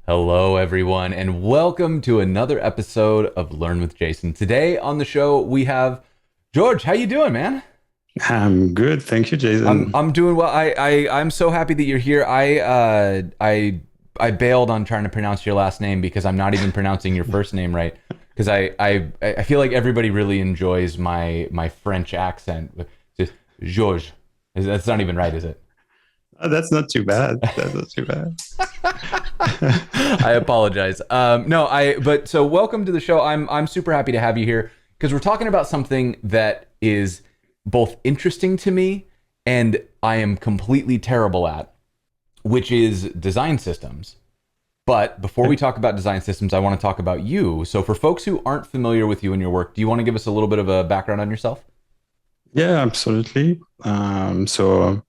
Hello, everyone, and welcome to another episode of Learn with Jason. Today on the show we have George. How you doing, man? I'm good, thank you, Jason. I'm doing well. I'm so happy that you're here. I bailed on trying to pronounce your last name because I'm not even pronouncing your first name right. Because I feel like everybody really enjoys my French accent. Just Georges. That's not even right, is it? That's not too bad. That's not too bad. I apologize. No, but so welcome to the show. I'm super happy to have you here because we're talking about something that is both interesting to me and I am completely terrible at, which is design systems. But before we talk about design systems, I want to talk about you. So for folks who aren't familiar with you and your work, do you want to give us a little bit of a background on yourself? Yeah, absolutely. So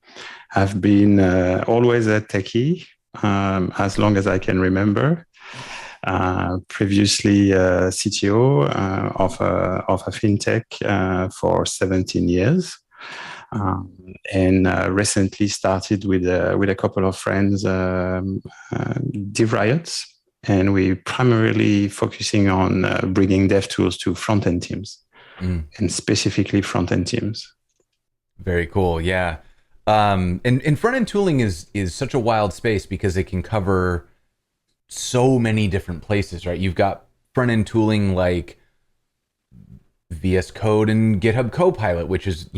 I've been always a techie as long as I can remember. Previously CTO of a fintech for 17 years. And recently started with a couple of friends, Div Riots, and we're primarily focusing on bringing dev tools to front end teams Mm, and specifically front end teams. very cool. Yeah. And front end tooling is such a wild space because it can cover so many different places, right? You've got front end tooling like VS Code and GitHub Copilot, which is,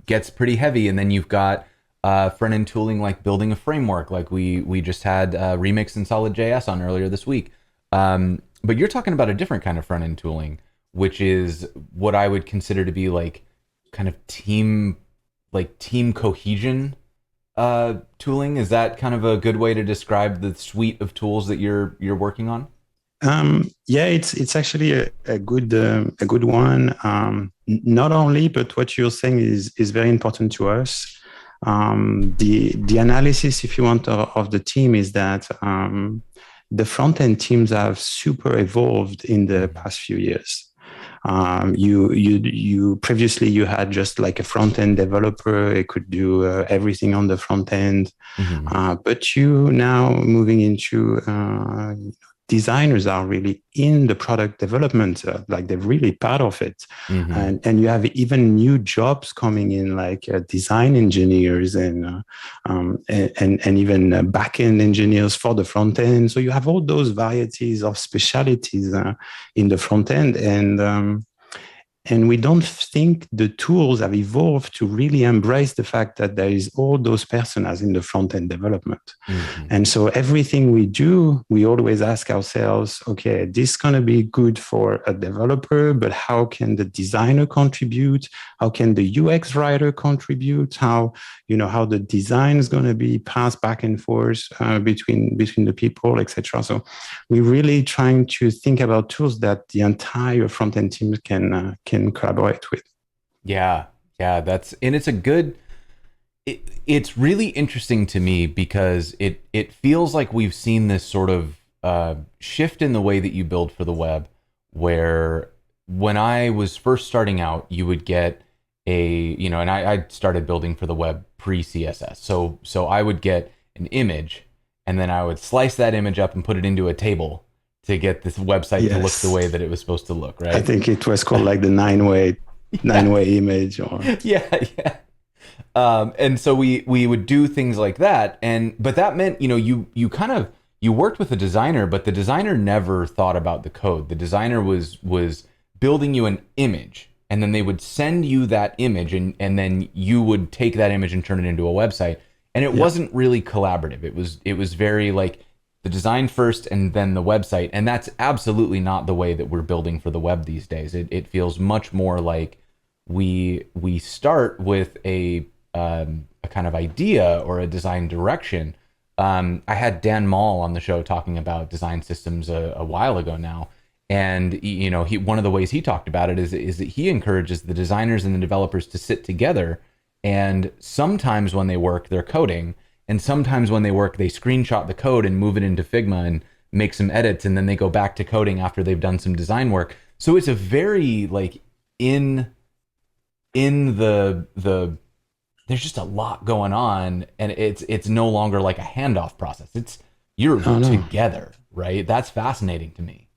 gets pretty heavy. And then you've got front end tooling like building a framework, like we just had Remix and Solid JS on earlier this week. But you're talking about a different kind of front end tooling, which is what I would consider to be like kind of team cohesion tooling. Is that kind of a good way to describe the suite of tools that you're working on? Yeah, it's actually a good one. Not only, but what you're saying is very important to us. The analysis, if you want, of the team is that the front end teams have super evolved in the Mm-hmm. past few years. You previously you had just like a front end developer. It could do everything on the front end, Mm-hmm. but you now moving into designers are really in the product development, like they're really part of it. Mm-hmm. And you have even new jobs coming in, like design engineers and even back-end engineers for the front end. So you have all those varieties of specialities in the front end. And we don't think the tools have evolved to really embrace the fact that there is all those personas in the front end development. Mm-hmm. And so everything we do, we always ask ourselves, okay, this is going to be good for a developer, but how can the designer contribute? How can the UX writer contribute? How the design is going to be passed back and forth between the people, etc. So we're really trying to think about tools that the entire front end team can collaborate with. Yeah, yeah, that's and it's a good it's really interesting to me because it feels like we've seen this sort of shift in the way that you build for the web, where when I was first starting out, you would get and I started building for the web pre CSS, so I would get an image, and then I would slice that image up and put it into a table to get this website to look the Yes. way that it was supposed to look, I right? think it was called like the nine-way Yeah, nine-way image or yeah, yeah. And so we would do things like that, and but that meant you kind of you worked with a designer, but the designer never thought about the code. The designer was building you an image, and then they would send you that image, and then you would take that image and turn it into a website. And it yeah. wasn't really collaborative. It was very like the design first and then the website, and that's absolutely not the way that we're building for the web these days. It feels much more like we start with a kind of idea or a design direction. I had Dan Mall on the show talking about design systems a while ago now, and he one of the ways he talked about it is that he encourages the designers and the developers to sit together, and sometimes when they work they're coding, and sometimes when they work they screenshot the code and move it into Figma and make some edits, and then they go back to coding after they've done some design work. So it's a very like in the there's just a lot going on, and it's no longer like a handoff process. It's you're No, no. together, right? That's fascinating to me.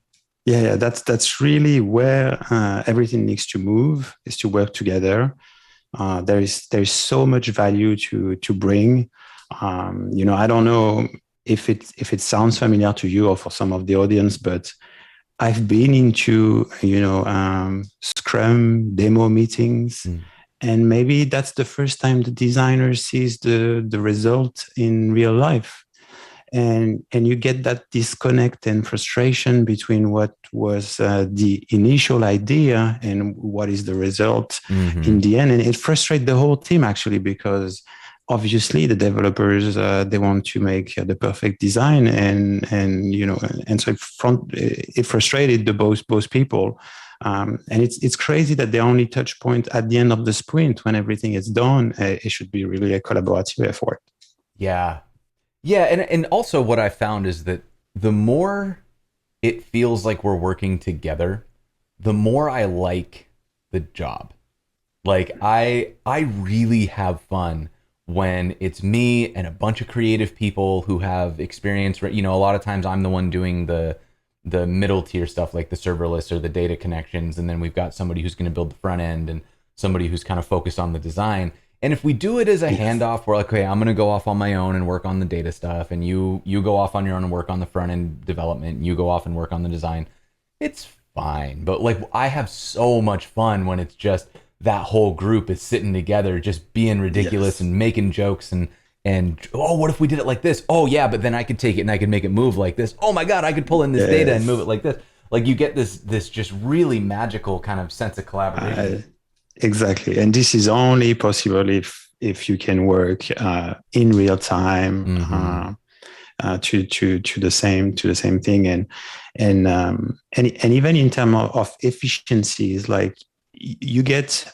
Yeah, that's really where everything needs to move, is to work together. There is so much value to bring. I don't know if it sounds familiar to you or for some of the audience, but I've been into Scrum demo meetings, Mm. and maybe that's the first time the designer sees the result in real life, and you get that disconnect and frustration between what was the initial idea and what is the result in Hmm. the end, and it frustrates the whole team actually, because obviously the developers they want to make the perfect design, and so it frustrated the both people. And it's crazy that the only touch point at the end of the sprint when everything is done. It should be really a collaborative effort. Yeah. Yeah, and also what I found is that the more it feels like we're working together, the more I like the job. Like I really have fun when it's me and a bunch of creative people who have experience. You know, a lot of times I'm the one doing the middle tier stuff like the serverless or the data connections, and then we've got somebody who's going to build the front end and somebody who's kind of focused on the design. And if we do it as a Yes. handoff, we're like, okay, I'm going to go off on my own and work on the data stuff, and you go off on your own and work on the front end development, and you go off and work on the design. It's fine, but like I have so much fun when it's just that whole group is sitting together just being ridiculous Yes. and making jokes and oh, what if we did it like this? Oh yeah, but then I could take it and I could make it move like this. Oh my god, I could pull in this data and move Yes. it like this. Like you get this just really magical kind of sense of collaboration. Uh, exactly. And this is only possible if you can work in real time, Mm-hmm. to the same thing, and even in terms of efficiencies, like you get,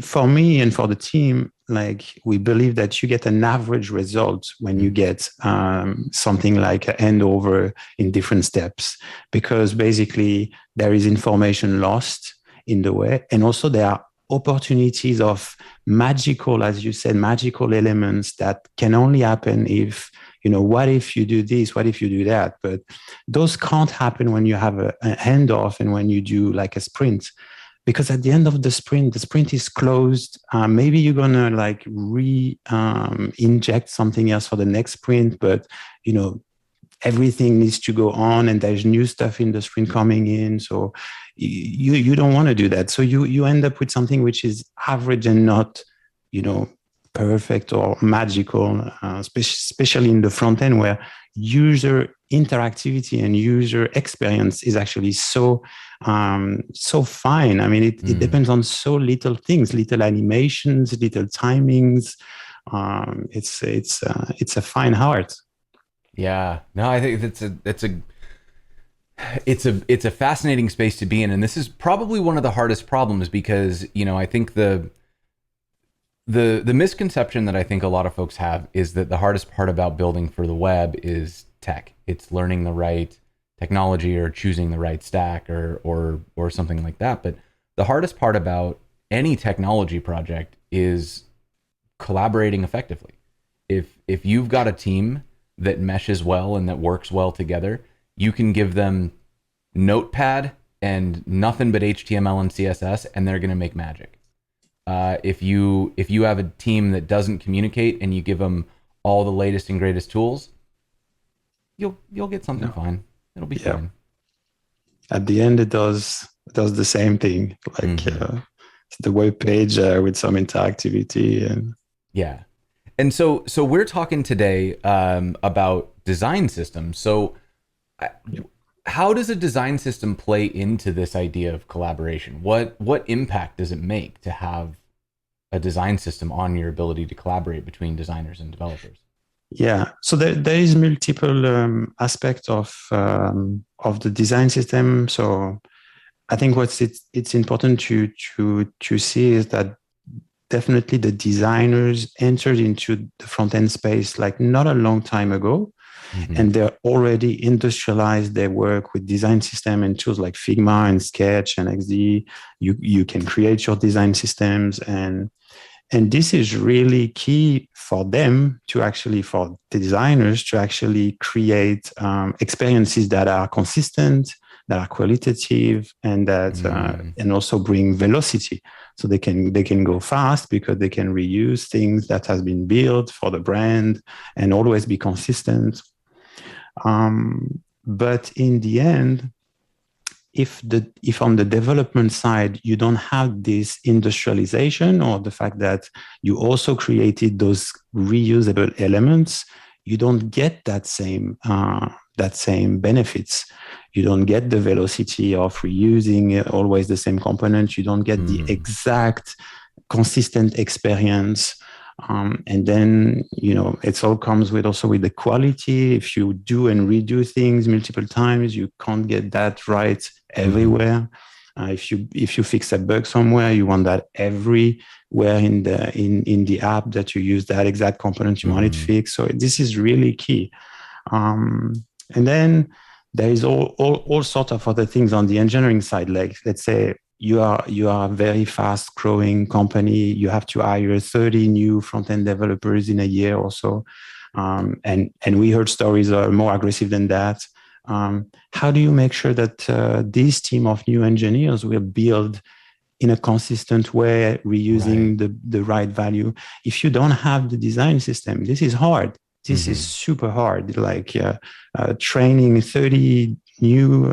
for me and for the team, like we believe that you get an average result when you get something like a handover in different steps, because basically there is information lost in the way, and also there are opportunities of magical, as you said, magical elements that can only happen if, what if you do this, what if you do that, but those can't happen when you have a handoff and when you do like a sprint, because at the end of the sprint is closed. Maybe you're gonna like inject something else for the next sprint, but you know everything needs to go on, and there's new stuff in the sprint coming in. So you don't want to do that. So you end up with something which is average and not, you know, perfect or magical, especially in the front end where user interactivity and user experience is actually so fine. I mean, it Mm. depends on so little things, little animations, little timings. It's a fine art. Yeah. No, I think it's a fascinating space to be in, and this is probably one of the hardest problems because I think the misconception that I think a lot of folks have is that the hardest part about building for the web is tech. It's learning the right technology or choosing the right stack or something like that. But the hardest part about any technology project is collaborating effectively. If you've got a team that meshes well and that works well together, you can give them Notepad and nothing but HTML and CSS, and they're going to make magic. If you have a team that doesn't communicate and you give them all the latest and greatest tools, you'll get something No. fine. It'll be Yeah. fine. At the end, it does the same thing, like Hmm. the web page with some interactivity. And Yeah. And so we're talking today about design systems. So I- yeah. how does a design system play into this idea of collaboration? What impact does it make to have a design system on your ability to collaborate between designers and developers? Yeah, so there is multiple aspects of the design system. So I think it's important to see is that definitely the designers entered into the front end space like not a long time ago, Hmm. and they're already industrialized their work with design system and tools like Figma and Sketch and XD. You can create your design systems, And this is really key for them to actually, for the designers to actually create experiences that are consistent, that are qualitative, and that and also bring velocity. So they can go fast because they can reuse things that has been built for the brand and always be consistent. But in the end, if on the development side you don't have this industrialization or the fact that you also created those reusable elements, you don't get that same benefits. You don't get the velocity of reusing always the same components. You don't get the exact consistent experience. And then, it all comes with also with the quality. If you do and redo things multiple times, you can't get that right everywhere. If you fix a bug somewhere, you want that everywhere in the app that you use that exact component you want it fixed. So this is really key. And then there is all sorts of other things on the engineering side. Like, let's say you are a very fast growing company. You have to hire 30 new front-end developers in a year or so. And we heard stories are more aggressive than that. How do you make sure that this team of new engineers will build in a consistent way, reusing the right value? If you don't have the design system, this is hard. This is super hard. Like training 30 new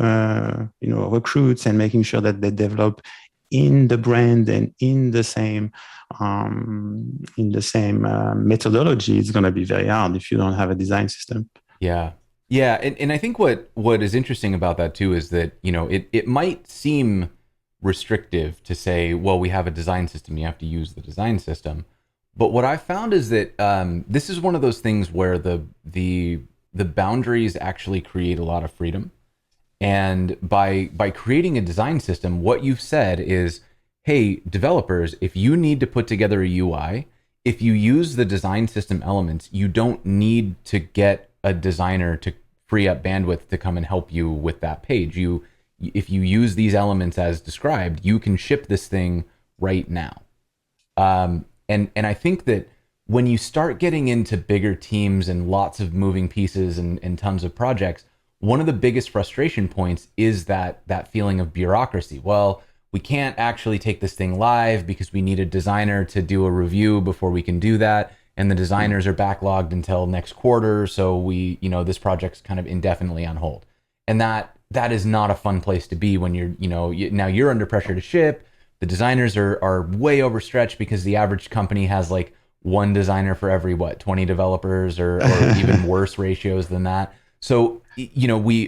recruits and making sure that they develop in the brand and in the same methodology is going to be very hard if you don't have a design system. Yeah, and I think what is interesting about that too is that it might seem restrictive to say, well, we have a design system, you have to use the design system. But what I found is that this is one of those things where the boundaries actually create a lot of freedom. And by creating a design system, what you've said is, hey, developers, if you need to put together a UI, if you use the design system elements, you don't need to get a designer to free up bandwidth to come and help you with that page. If you use these elements as described, you can ship this thing right now. And I think that when you start getting into bigger teams and lots of moving pieces and tons of projects, one of the biggest frustration points is that feeling of bureaucracy. Well, we can't actually take this thing live because we need a designer to do a review before we can do that. And the designers are backlogged until next quarter. So this project's kind of indefinitely on hold. And that is not a fun place to be when now you're under pressure to ship. The designers are way overstretched because the average company has like one designer for every 20 developers or even worse ratios than that. So,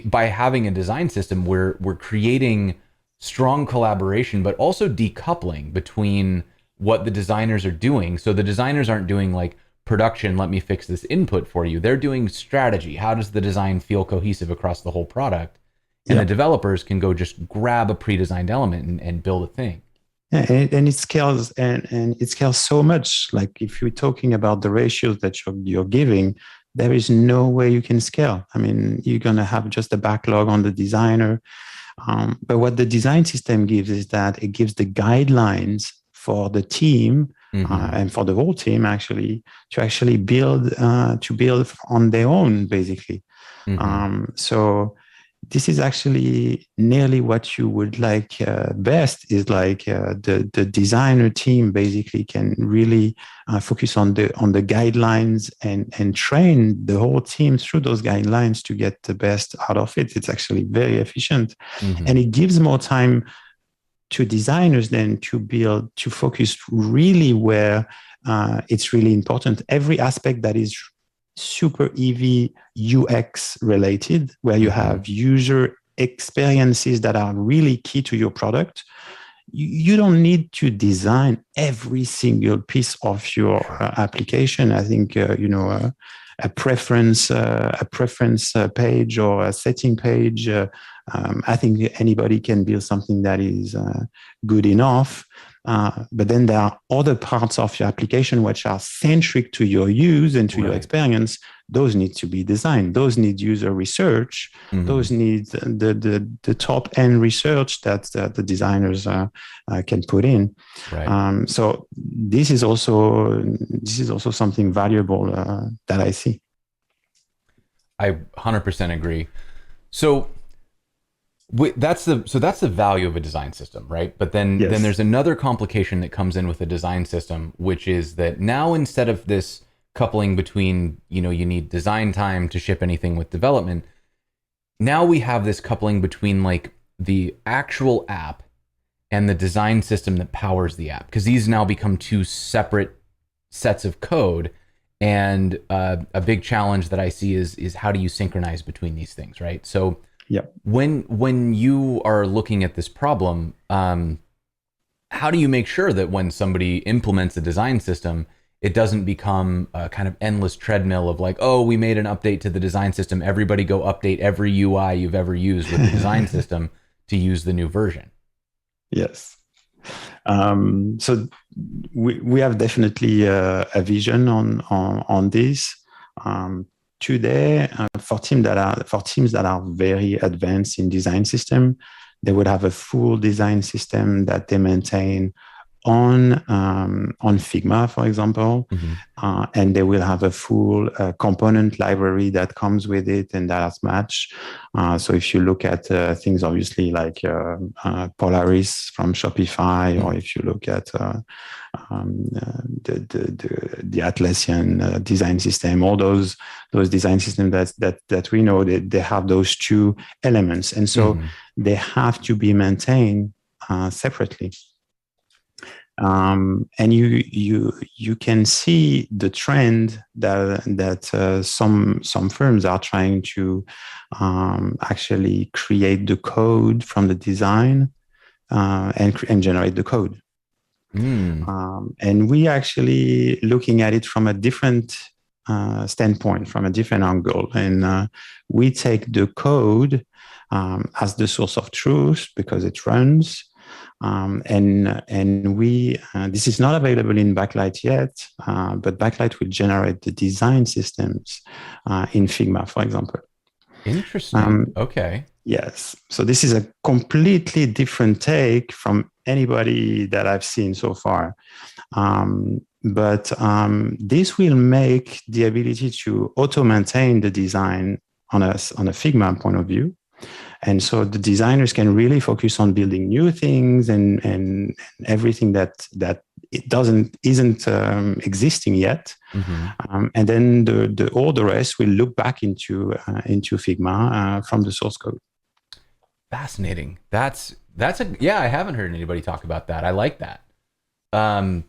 by having a design system, we're creating strong collaboration, but also decoupling between what the designers are doing. So the designers aren't doing like production, let me fix this input for you. They're doing strategy. How does the design feel cohesive across the whole product? And the developers can go just grab a pre-designed element and build a thing. Yeah, and it scales and it scales so much. Like if you're talking about the ratios that you're giving, there is no way you can scale. I mean, you're gonna have just a backlog on the designer. But what the design system gives is that it gives the guidelines for the team and for the whole team actually to actually build on their own basically. So this is actually nearly what you would like best is like the designer team basically can really focus on the guidelines and train the whole team through those guidelines to get the best out of it. It's actually very efficient and it gives more time to designers then to focus really where it's really important. Every aspect that is super heavy UX related, where you have user experiences that are really key to your product, you don't need to design every single piece of your application. I think a preference page or a setting page I think anybody can build something that is good enough. But then there are other parts of your application which are centric to your use and to your Right. experience. Those need to be designed. Those need user research. Mm-hmm. Those need the top end research that the designers can put in. Right. So this is also something valuable that I see. I 100% agree. So that's the value of a design system, right? But then Yes. there's another complication that comes in with a design system, which is that now instead of this coupling between, you need design time to ship anything with development, now we have this coupling between like the actual app and the design system that powers the app, because these now become two separate sets of code. And a big challenge that I see is how do you synchronize between these things, right? So Yeah. when you are looking at this problem, how do you make sure that when somebody implements a design system, it doesn't become a kind of endless treadmill of like, oh, we made an update to the design system, everybody go update every UI you've ever used with the design system to use the new version? Yes. So we have definitely a vision on this. Today, for teams that are very advanced in design system, they would have a full design system that they maintain on Figma, for example, Mm-hmm. and they will have a full component library that comes with it and that's matched. So if you look at things, obviously like Polaris from Shopify, or if you look at the Atlassian design system, all those design systems that we know, they have those two elements, and so Mm-hmm. they have to be maintained separately. And you can see the trend that some firms are trying to actually create the code from the design and generate the code. Mm. And we actually looking at it from a different standpoint, from a different angle, and we take the code as the source of truth because it runs. And we this is not available in Backlight yet, but Backlight will generate the design systems in Figma, for example. Interesting. Um, Okay. yes, so this is a completely different take from anybody that I've seen so far. But this will make the ability to auto maintain the design on a Figma point of view. And so the designers can really focus on building new things and everything that it isn't existing yet. Mm-hmm. And then all the rest will look back into Figma from the source code. Fascinating. Yeah, I haven't heard anybody talk about that. I like that. Um,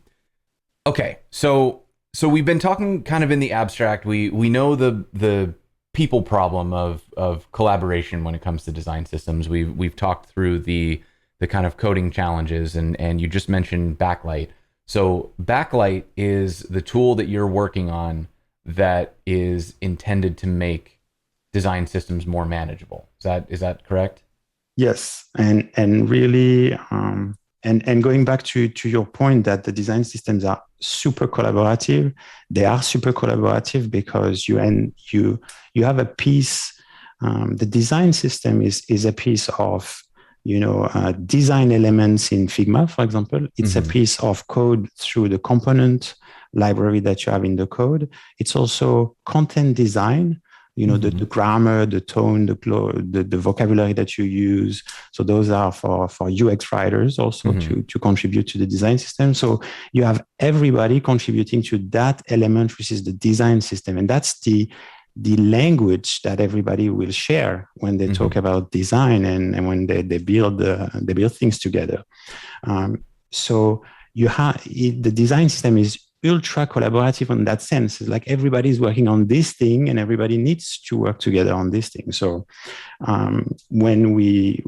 okay, so we've been talking kind of in the abstract. We know the people problem of collaboration when it comes to design systems. We've talked through the kind of coding challenges, and you just mentioned Backlight. So Backlight is the tool that you're working on that is intended to make design systems more manageable. Is that correct? Yes, and really, and going back to your point that the design systems are super collaborative. They are super collaborative because you have a piece. The design system is a piece of design elements in Figma, for example. It's a piece of code through the component library that you have in the code. It's also content design. The grammar, the tone, the vocabulary that you use. So those are for UX writers also to contribute to the design system. So you have everybody contributing to that element, which is the design system. And that's the language that everybody will share when they talk about design and when they build things together. So the design system is ultra collaborative in that sense. It's like everybody's working on this thing and everybody needs to work together on this thing. So when we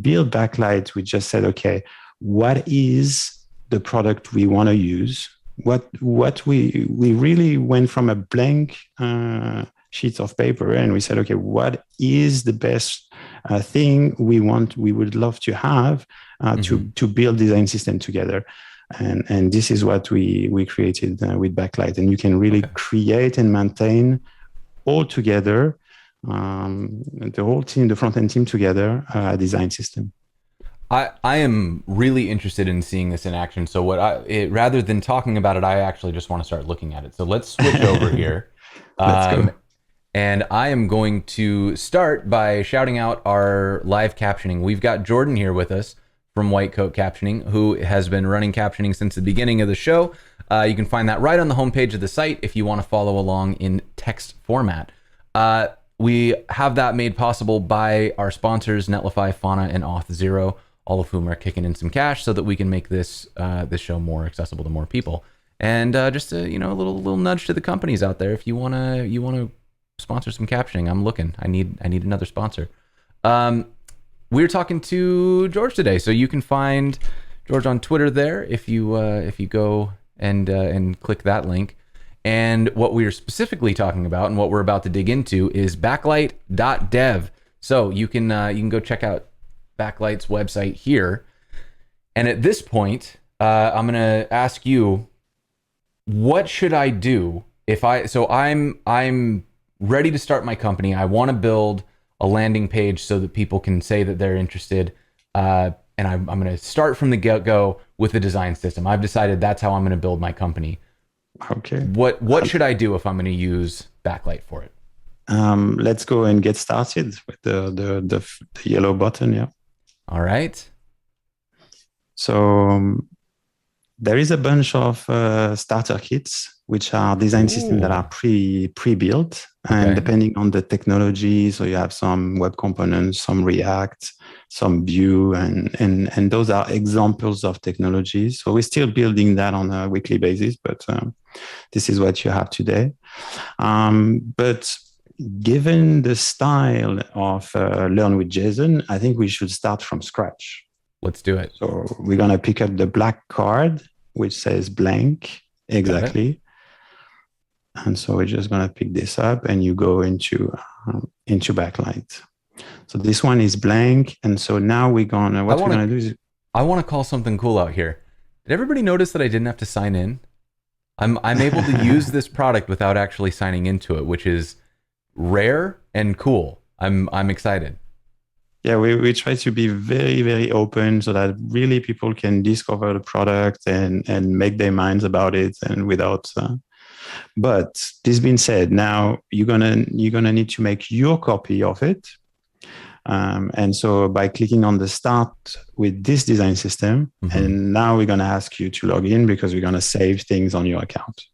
build Backlight, we just said, okay, what is the product we want to use? What we really went from a blank sheet of paper and we said, okay, what is the best thing we would love to have to build design system together. And this is what we created with Backlight. And you can really create and maintain all together, the whole team, the front end team together, a design system. I am really interested in seeing this in action. So rather than talking about it, I actually just want to start looking at it. So let's switch over here. Let's go. And I am going to start by shouting out our live captioning. We've got Jordan here with us from White Coat Captioning, who has been running captioning since the beginning of the show. You can find that right on the homepage of the site if you want to follow along in text format. We have that made possible by our sponsors, Netlify, Fauna, and Auth0, all of whom are kicking in some cash so that we can make this show more accessible to more people. And just a little nudge to the companies out there. If you wanna sponsor some captioning, I'm looking. I need another sponsor. We're talking to George today, so you can find George on Twitter there if you go and click that link. And what we are specifically talking about and what we're about to dig into is Backlight.dev. So you can go check out Backlight's website here. And at this point, I'm gonna ask you, what should I do I'm ready to start my company. I want to build a landing page so that people can say that they're interested. And I'm going to start from the get-go with a design system. I've decided that's how I'm going to build my company. Okay. What should I do if I'm going to use Backlight for it? Let's go and get started with the yellow button. Yeah. All right. So there is a bunch of starter kits, which are design systems that are pre-built, and depending on the technology, so you have some web components, some React, some Vue, and those are examples of technologies. So we're still building that on a weekly basis, but this is what you have today. But given the style of Learn with JSON, I think we should start from scratch. Let's do it. So we're going to pick up the black card, which says blank. Exactly. And so we're just going to pick this up and you go into Backlight. So this one is blank. And so now we're going to, do is... I want to call something cool out here. Did everybody notice that I didn't have to sign in? I'm able to use this product without actually signing into it, which is rare and cool. I'm excited. Yeah, we try to be very, very open so that really people can discover the product and make their minds about it and without. But this being said, now you're gonna need to make your copy of it. And so by clicking on the start with this design system, and now we're gonna ask you to log in because we're gonna save things on your account.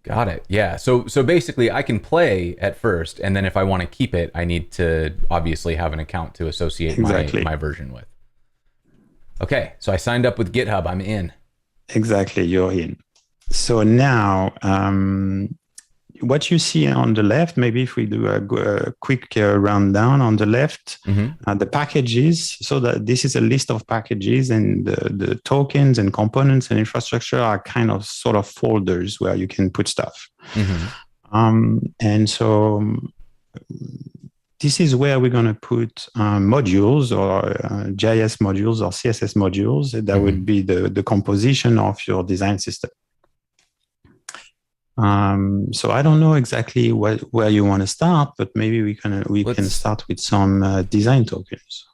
Got it. Yeah. So basically I can play at first, and then if I want to keep it, I need to obviously have an account to associate my version with. Okay. So I signed up with GitHub. I'm in. Exactly. You're in. So now what you see on the left, maybe if we do a quick rundown on the left, the packages, so that this is a list of packages, and the tokens and components and infrastructure are kind of sort of folders where you can put stuff. And so this is where we're going to put modules or JS modules or CSS modules. That would be the composition of your design system. So I don't know exactly where you want to start, but maybe we can start with some design tokens.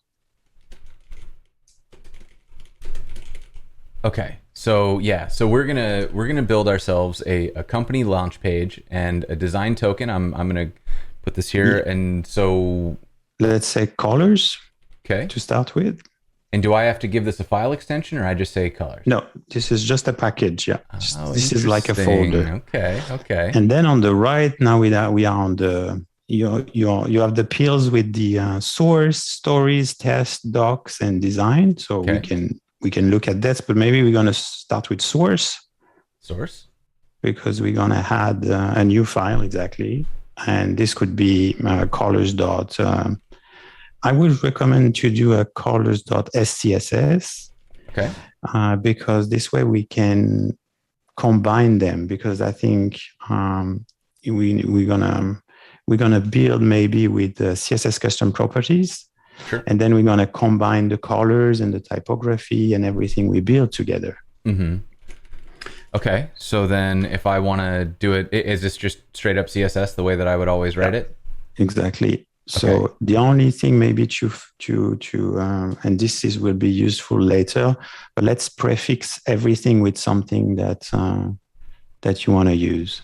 Okay. So yeah, so we're gonna build ourselves a company launch page and a design token. I'm gonna put this here, and so let's say colors. Okay. To start with. And do I have to give this a file extension, or I just say colors? No, this is just a package. Yeah, this is like a folder. Okay. And then on the right, now we are on the you have the pills with the source, stories, test, docs, and design. So we can look at that, but maybe we're gonna start with source. Source. Because we're gonna add a new file exactly, and this could be colors dot. I would recommend to do a colors.scss. Okay. Because this way we can combine them, because I think we're gonna build maybe with the CSS custom properties. Sure. And then we're going to combine the colors and the typography and everything we build together. Mm-hmm. Okay. So then if I want to do it, is this just straight up CSS the way that I would always write Yeah, it? exactly. Okay. So the only thing maybe and this is will be useful later, but let's prefix everything with something that you want to use.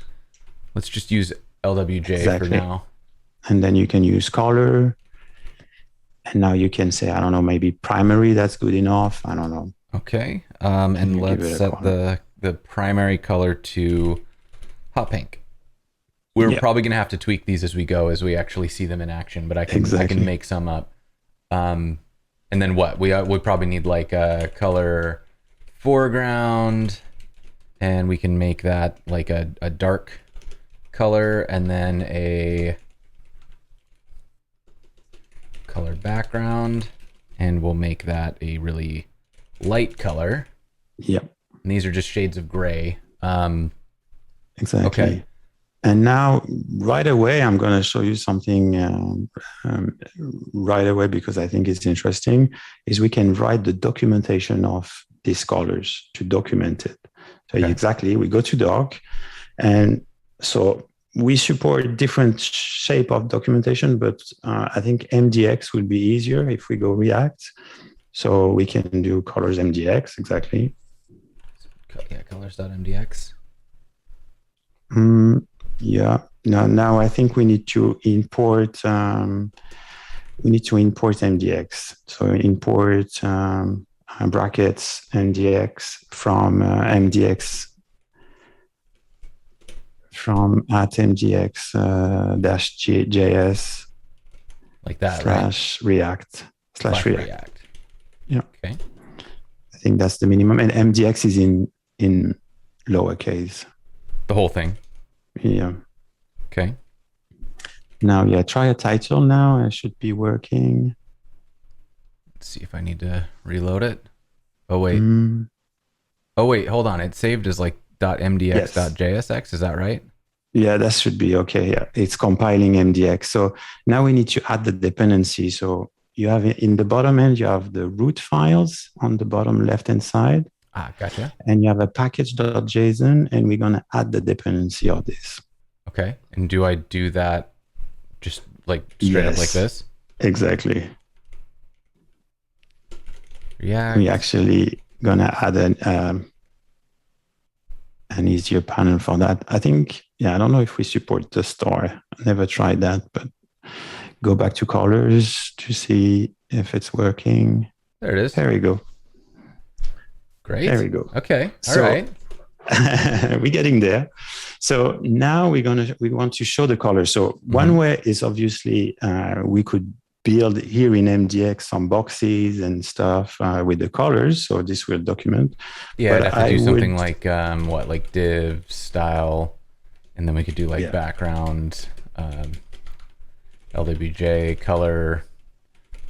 Let's just use LWJ for Exactly. now. And then you can use color. And now you can say, I don't know, maybe primary, that's good enough. I don't know. Okay. And And you give let's it a set color. the primary color to hot pink. We're Yeah, probably gonna have to tweak these as we go, as we actually see them in action. But I can exactly. make some up. Um, and then what? We probably need like a color foreground, and we can make that like a dark color, and then a color background, and we'll make that a really light color. Yeah, And these are just shades of gray. Okay. exactly. And now, right away, I'm going to show you something right away because I think it's interesting. Is we can write the documentation of these colors to document it. So Okay. exactly, we go to doc, and so we support different shape of documentation, but I think MDX will be easier if we go React. So we can do colors MDX exactly. Yeah, colors.mdx. Mm, yeah. Now I think we need to import. We need to import MDX. So import brackets MDX from MDX from at MDX dash JS Like that, right? slash React slash Slash React. React. Yeah, Okay. I think that's the minimum, and MDX is in lowercase. The whole thing. Yeah. Okay. Now, yeah, try a title now. I should be working. Let's see if I need to reload it. Oh wait. Mm, Oh wait, hold on. It saved as like yes. .mdx.jsx, is that right? Yeah, that should be okay. Yeah, it's compiling MDX. So now we need to add the dependency. So you have in the bottom end, you have the root files on the bottom left-hand side, Ah, gotcha. and you have a package.json, and we're going to add the dependency of this. Okay. And do I do that just like straight up like Yes, this? exactly. We React. actually going to add an easier panel for that. I think, yeah, I don't know if we support the store. I never tried that, but go back to colors to see if it's working. There it is. There we go. There Great. we go. Okay. All So right. we're getting there. So now we want to show the color. So one Mm-hmm. way is obviously we could build here in MDX some boxes and stuff with the colors. So this will document. Yeah, I'd But have to I do would, something like what, like div style, and then we could do like yeah, background, LWJ color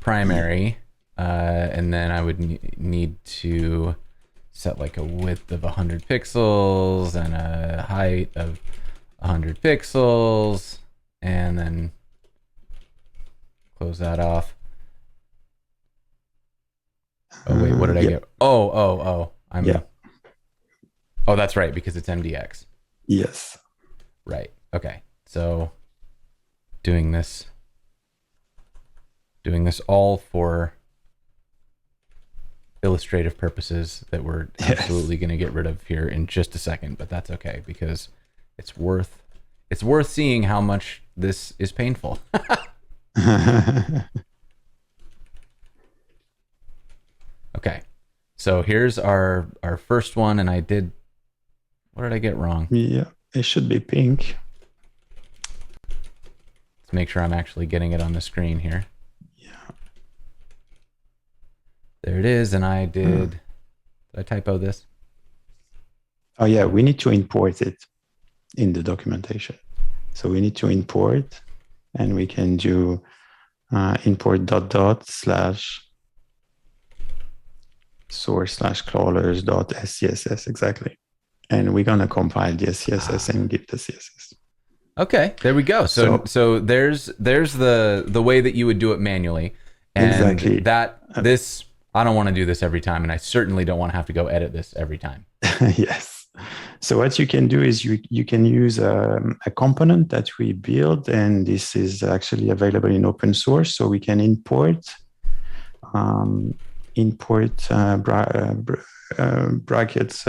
primary, and then I would need to set like a width of 100 pixels and a height of 100 pixels, and then close that off. Oh wait, what did I yeah, get? Oh, yeah, oh, that's right, because it's MDX. yes. Right. Okay. So doing this all for illustrative purposes that we're Yes. absolutely going to get rid of here in just a second, but that's okay because it's worth seeing how much this is painful. Okay. So here's our first one, and what did I get wrong? Yeah, it should be pink. Let's make sure I'm actually getting it on the screen here. Yeah. There it is, and did I typo this? Oh, yeah, we need to import it in the documentation. So we need to import, and we can do import dot dot slash source slash crawlers dot SCSS exactly. And we're gonna compile the SCSS and give the CSS. Okay, there we go. So there's the way that you would do it manually, And Exactly. this, I don't want to do this every time, and I certainly don't want to have to go edit this every time. Yes. So what you can do is you can use a component that we build, and this is actually available in open source. So we can um, import brackets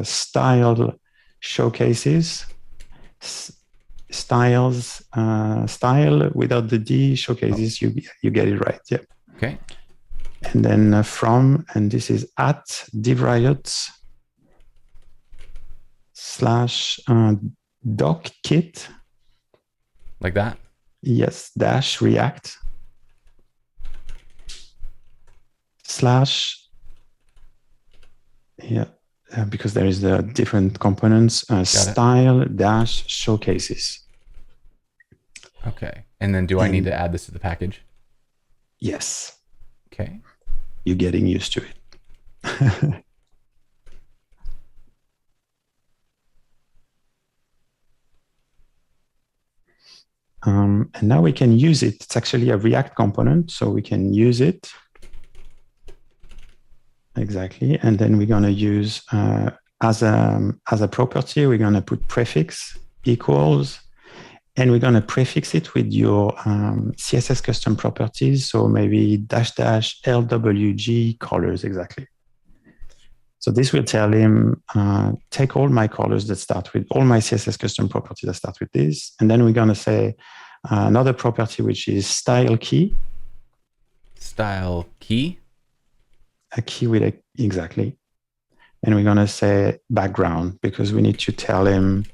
style showcases, style without the D showcases. You get it right. Yeah. Okay. And then from, and this is at DivRiots / doc kit. Like that? Yes, dash react / yeah, because there is the different components, style dash showcases. Okay. And then do I need to add this to the package? Yes. Okay. You're getting used to it. And now we can use it. It's actually a React component, so we can use it. Exactly. And then we're going to use as a property, we're going to put prefix equals, and we're going to prefix it with your CSS custom properties. So maybe dash LWG colors exactly. So this will tell him, take all my colors that start with all my CSS custom properties that start with this. And then we're going to say another property, which is style key. Style key? A key with exactly. And we're going to say background, because we need to tell him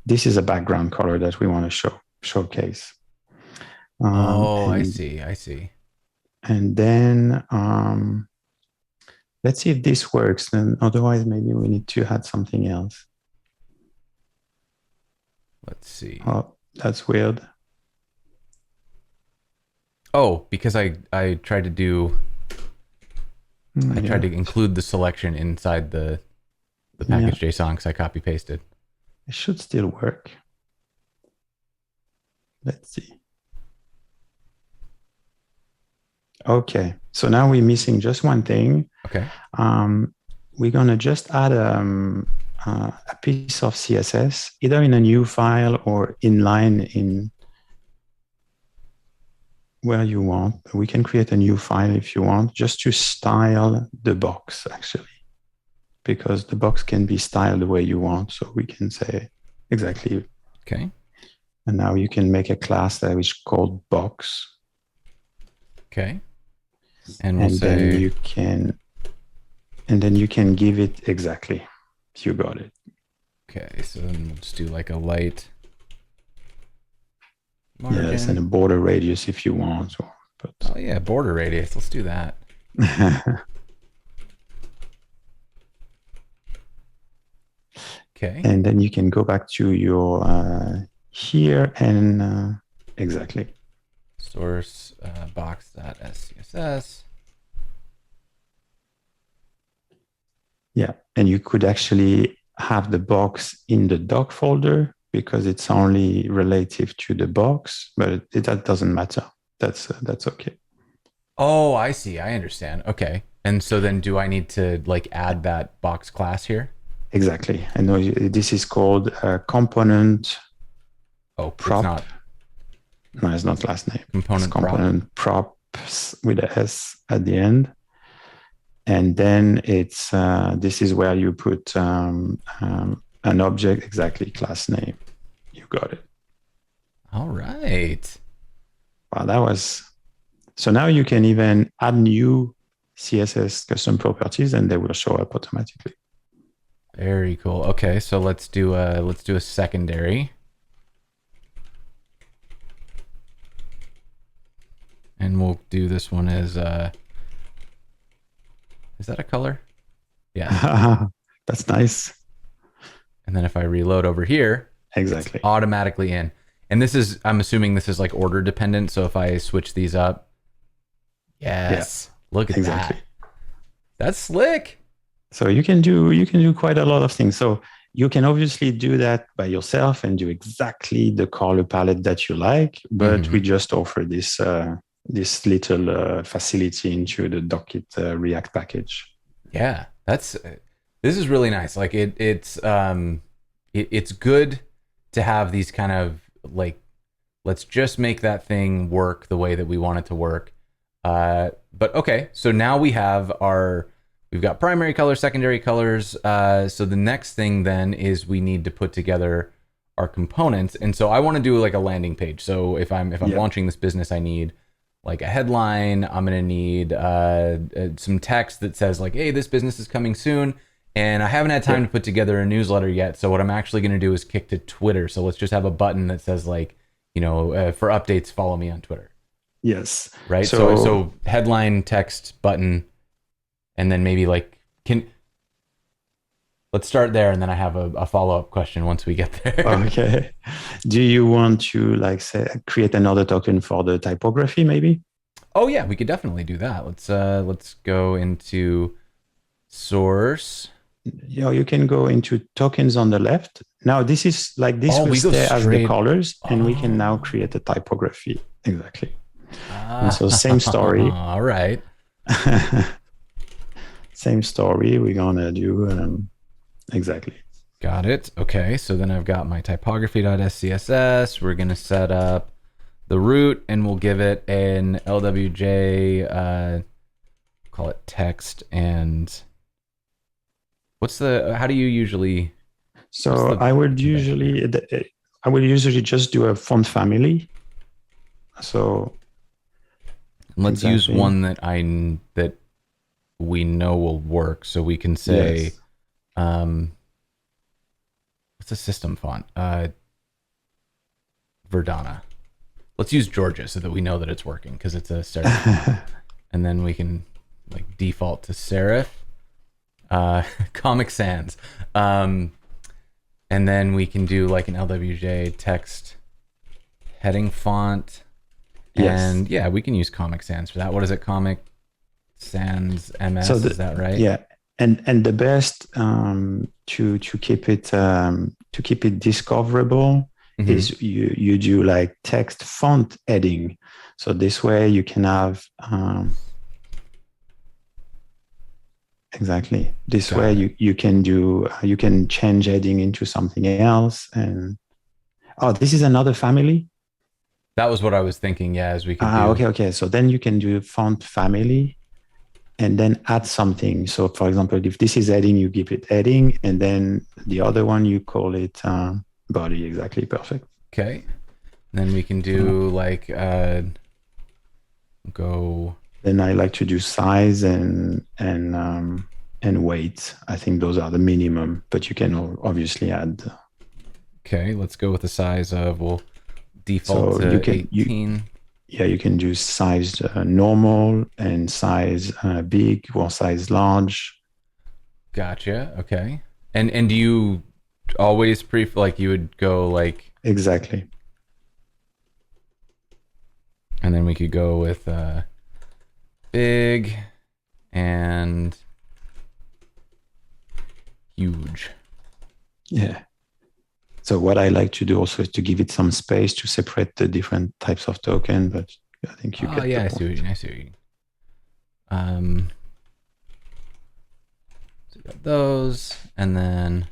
this is a background color that we want to showcase. I see. And then let's see if this works. Then otherwise, maybe we need to add something else. Let's see. Oh, that's weird. Oh, because I tried to do. I tried to include the selection inside the package JSON because I copy pasted. It should still work. Let's see. Okay, so now we're missing just one thing. Okay. We're gonna just add a piece of CSS, either in a new file or inline in where you want. We can create a new file if you want, just to style the box actually, because the box can be styled the way you want. So we can say exactly. Okay. And now you can make a class that is called box. Okay. And we'll say. Then you can give it exactly. You got it. Okay, so then we'll just do like a light margin. Yes, and a border radius if you want. But oh yeah, border radius. Let's do that. Okay. And then you can go back to your here and exactly. Source box.scss. Yeah, and you could actually have the box in the doc folder because it's only relative to the box, but that doesn't matter. That's okay. Oh, I see. I understand. Okay. And so then do I need to like add that box class here? Exactly. I know this is called component. Oh, prop. It's not. No, it's not last name. Component props with a S at the end. And then it's this is where you put an object, exactly, class name. You got it. All right. Wow, that was so. Now you can even add new CSS custom properties, and they will show up automatically. Very cool. Okay, so let's do a secondary. And we'll do this one as is that a color? Yeah. That's nice. And then if I reload over here, exactly, it's automatically in. And this is, I'm assuming this is like order dependent. So if I switch these up, yes, look at that. That's slick. So you can do quite a lot of things. So you can obviously do that by yourself and do exactly the color palette that you like, but we just offer this this little facility into the Dockit React package. Yeah, that's this is really nice. Like it's good to have these kind of like, let's just make that thing work the way that we want it to work. But okay, so now we've got primary colors, secondary colors. So the next thing then is we need to put together our components. And so I want to do like a landing page. So if I'm launching this business, I need like a headline. I'm gonna need some text that says like, "Hey, this business is coming soon." And I haven't had time to put together a newsletter yet. So what I'm actually gonna do is kick to Twitter. So let's just have a button that says like, for updates, follow me on Twitter. Yes. Right. So headline, text, button, and then maybe like let's start there, and then I have a follow up question once we get there. Okay. Do you want to like say create another token for the typography maybe? Oh yeah, we could definitely do that. Let's go into source. You can go into tokens on the left. Now this is like this will stay as the colors, and we can now create a typography. Exactly. And so same story. All right. Same story. We're gonna do exactly. Got it. Okay, so then I've got my typography.scss. We're gonna set up the root, and we'll give it an LWJ. Call it text. And how do you usually? So I would usually just do a font family. So let's use one that we know will work. So we can say, yes. What's a system font? Verdana. Let's use Georgia so that we know that it's working because it's a serif. And then we can like default to serif. Comic Sans. And then we can do like an LWJ text heading font. Yes. And yeah, we can use Comic Sans for that. What is it? Comic Sans MS, is that right? Yeah. And the best to keep it discoverable is you do like text font heading. So this way you can have exactly. This way you can change heading into something else. And this is another family. That was what I was thinking. Yeah, as we can do. Okay. So then you can do font family and then add something. So for example, if this is heading, you give it heading, and then the other one you call it body. Exactly. Perfect. Okay. Then we can do like go. Then I like to do size and weight. I think those are the minimum, but you can obviously add. Okay, let's go with the size of, we'll default to 18. You can do size normal and size big or size large. Gotcha. Okay. And do you always like you would go like exactly? And then we could go with big and huge. Yeah. So what I like to do also is to give it some space to separate the different types of token, but I think you get I see what you so we got those, and then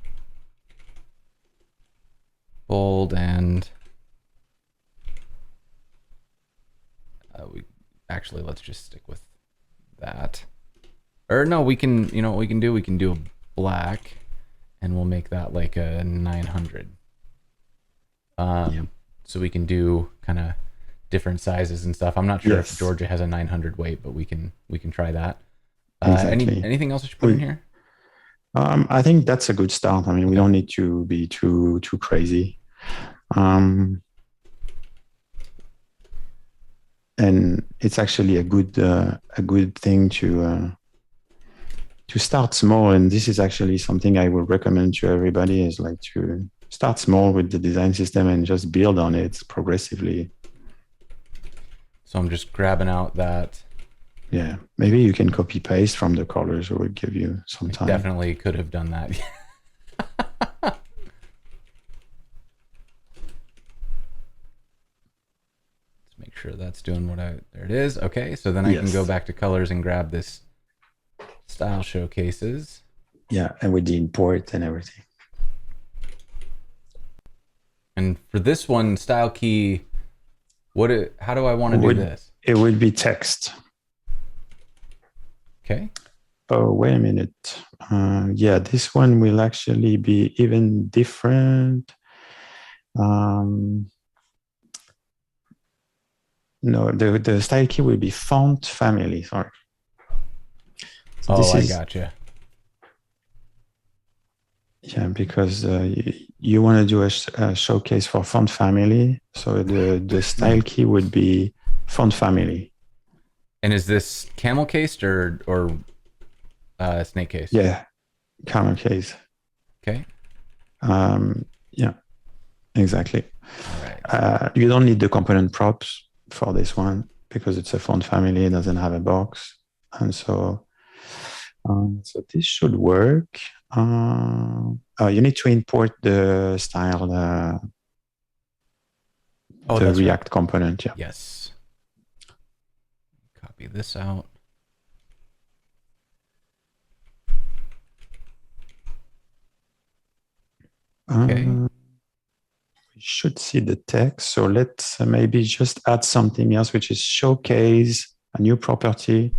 bold, and let's just stick with that. Or no, we can, what we can do? We can do a black, and we'll make that like a 900. So we can do kind of different sizes and stuff. I'm not sure if Georgia has a 900 weight, but we can try that. Exactly. Anything else that you put in here? I think that's a good start. I mean, we don't need to be too crazy. And it's actually a good thing to start small. And this is actually something I would recommend to everybody, is like to start small with the design system and just build on it progressively. So I'm just grabbing out that. Yeah, maybe you can copy paste from the colors, or it would give you some time. Definitely could have done that. Let's make sure that's doing what there it is. Okay, so then I can go Yes. back to colors and grab this style showcases. Yeah, and with the import and everything. And for this one, style key, how do I want to do Would this? it would be text. Okay. Oh, wait a minute. Yeah, this one will actually be even different. No, the style key will be font family. Sorry. So Oh, this I is gotcha. yeah, because you want to do a showcase for font family. So the style key would be font family. And is this camel cased or snake cased? Yeah, camel case. Okay. Yeah, exactly. All right. You don't need the component props for this one because it's a font family. It doesn't have a box, and so this should work. You need to import the style, Oh, the that's React right. component. Yeah. Yes. Copy this out. Okay. We should see the text. So let's maybe just add something else, which is showcase, a new property.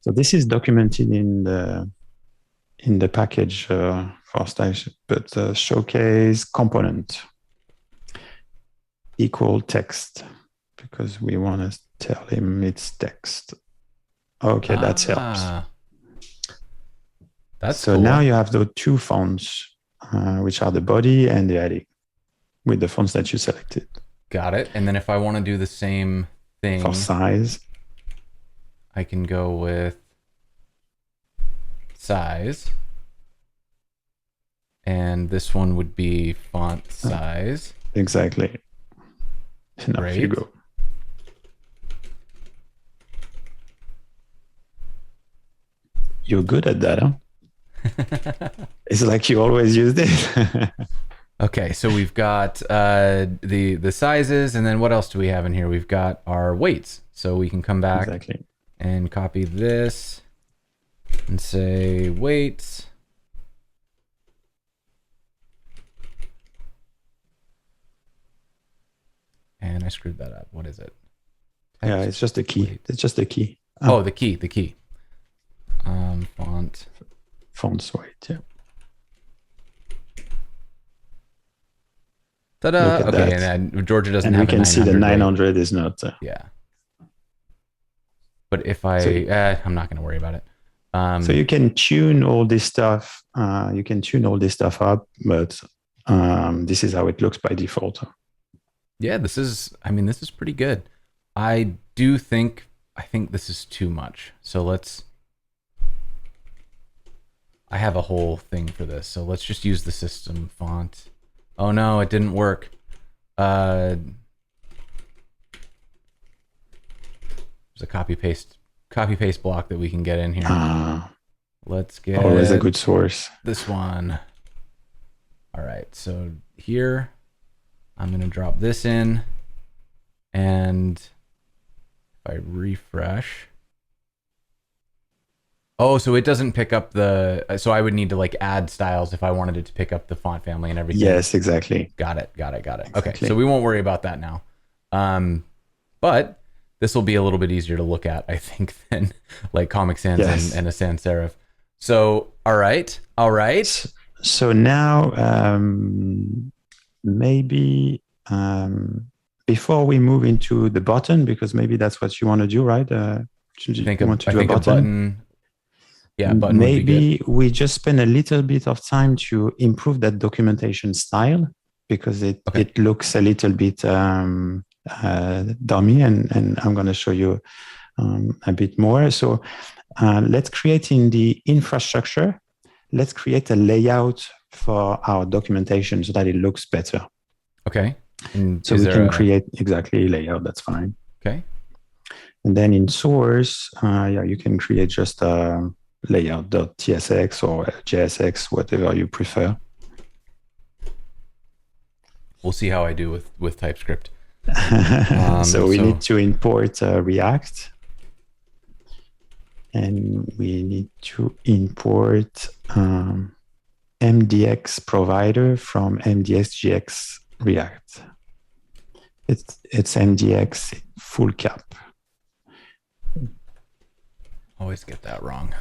So this is documented in the package for style, but showcase component equal text because we want to tell him it's text. Okay, that helps. That's So cool. now you have the two fonts, which are the body and the heading with the fonts that you selected. Got it. And then if I want to do the same thing for size, I can go with size. And this one would be font size. Exactly. And off you go. You're good at that, huh? It's like you always used it. Okay, so we've got the sizes, and then what else do we have in here? We've got our weights. So we can come back and copy this and say weights. And I screwed that up. What is it? Yeah, it's just a key. Weight. It's just a key. Oh, the key. Font weight, yeah. Ta-da! Okay, that. And then Georgia doesn't and have we can see the 900 weight. is not. Yeah. But if I, I'm not going to worry about it. So you can tune all this stuff. You can tune all this stuff up, but this is how it looks by default. Yeah, this is pretty good. I think this is too much. So I have a whole thing for this. So let's just use the system font. Oh no, it didn't work. There's a copy paste block that we can get in here. Let's get always a good source. This one. All right, so here I'm gonna drop this in, and if I refresh. Oh, so it doesn't pick up so I would need to add styles if I wanted it to pick up the font family and everything. Yes, exactly. Got it. Exactly. Okay, so we won't worry about that now. But this will be a little bit easier to look at, I think, than Comic Sans and a sans serif. So, all right. So now, maybe before we move into the button, because maybe that's what you want to do, right? I think a button. Yeah, button maybe we just spend a little bit of time to improve that documentation style because it looks a little bit dummy, and I'm going to show you a bit more. So let's create in the infrastructure, let's create a layout for our documentation so that it looks better. Okay. And so we can create exactly layout. That's fine. Okay. And then in source, you can create just layout.tsx or JSX, whatever you prefer. We'll see how I do with TypeScript. So we So need to import React, and we need to import MDX provider from MDXGX React. It's MDX full cap. always get that wrong.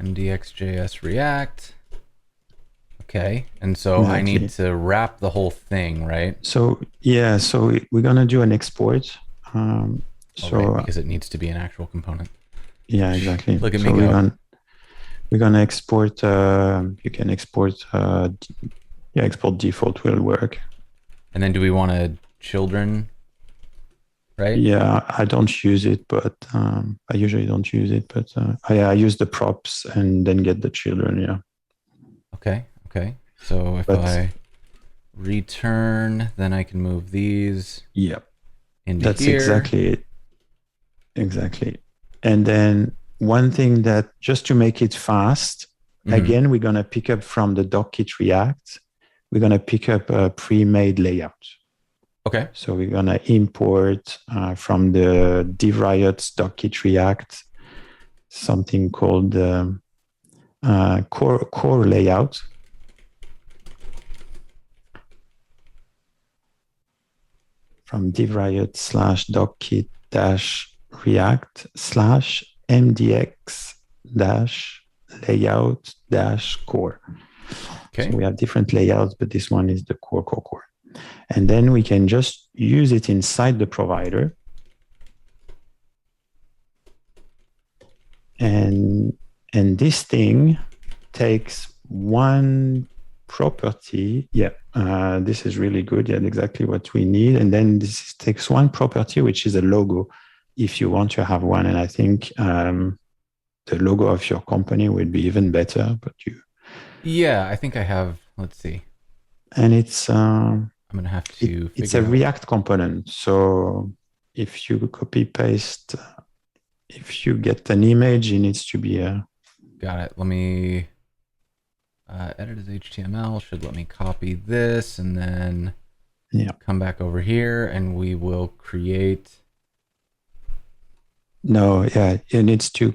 MDX.js React. Okay, and so I Exactly. need to wrap the whole thing, right? So yeah, so we're gonna do an export. Oh, right, So because it needs to be an actual component. yeah, exactly. Look at me So go. we're gonna export. You can export. Yeah, export default will work. And then do we want a children, right? Yeah, I don't use it, but I usually don't use it. But I use the props and then get the children. Yeah, Okay, okay. So if but I return, then I can move these yeah, into that's here. exactly it. Exactly. And then one thing that just to make it fast, Mm-hmm. again, we're gonna pick up from the dockkit React. We're gonna pick up a pre-made layout. Okay. So we're gonna import from the DivRiot's dockkit React something called core layout. From DivRiot slash dockkit dash React slash MDX dash layout dash core. So Okay. we have different layouts, but this one is the core. And then we can just use it inside the provider. And this thing takes one property. Yeah, this is really good. Yeah, exactly what we need. And then this takes one property, which is a logo, if you want to have one. And I think the logo of your company would be even better. But Yeah, I think I have. Let's see. and it's I'm gonna have to it's figure a out. React component. So if you copy paste, if you get an image, it needs to be a Got it. Let me edit as HTML. Should let me copy this and then yeah. come back over here, and we will create. No, yeah, it needs to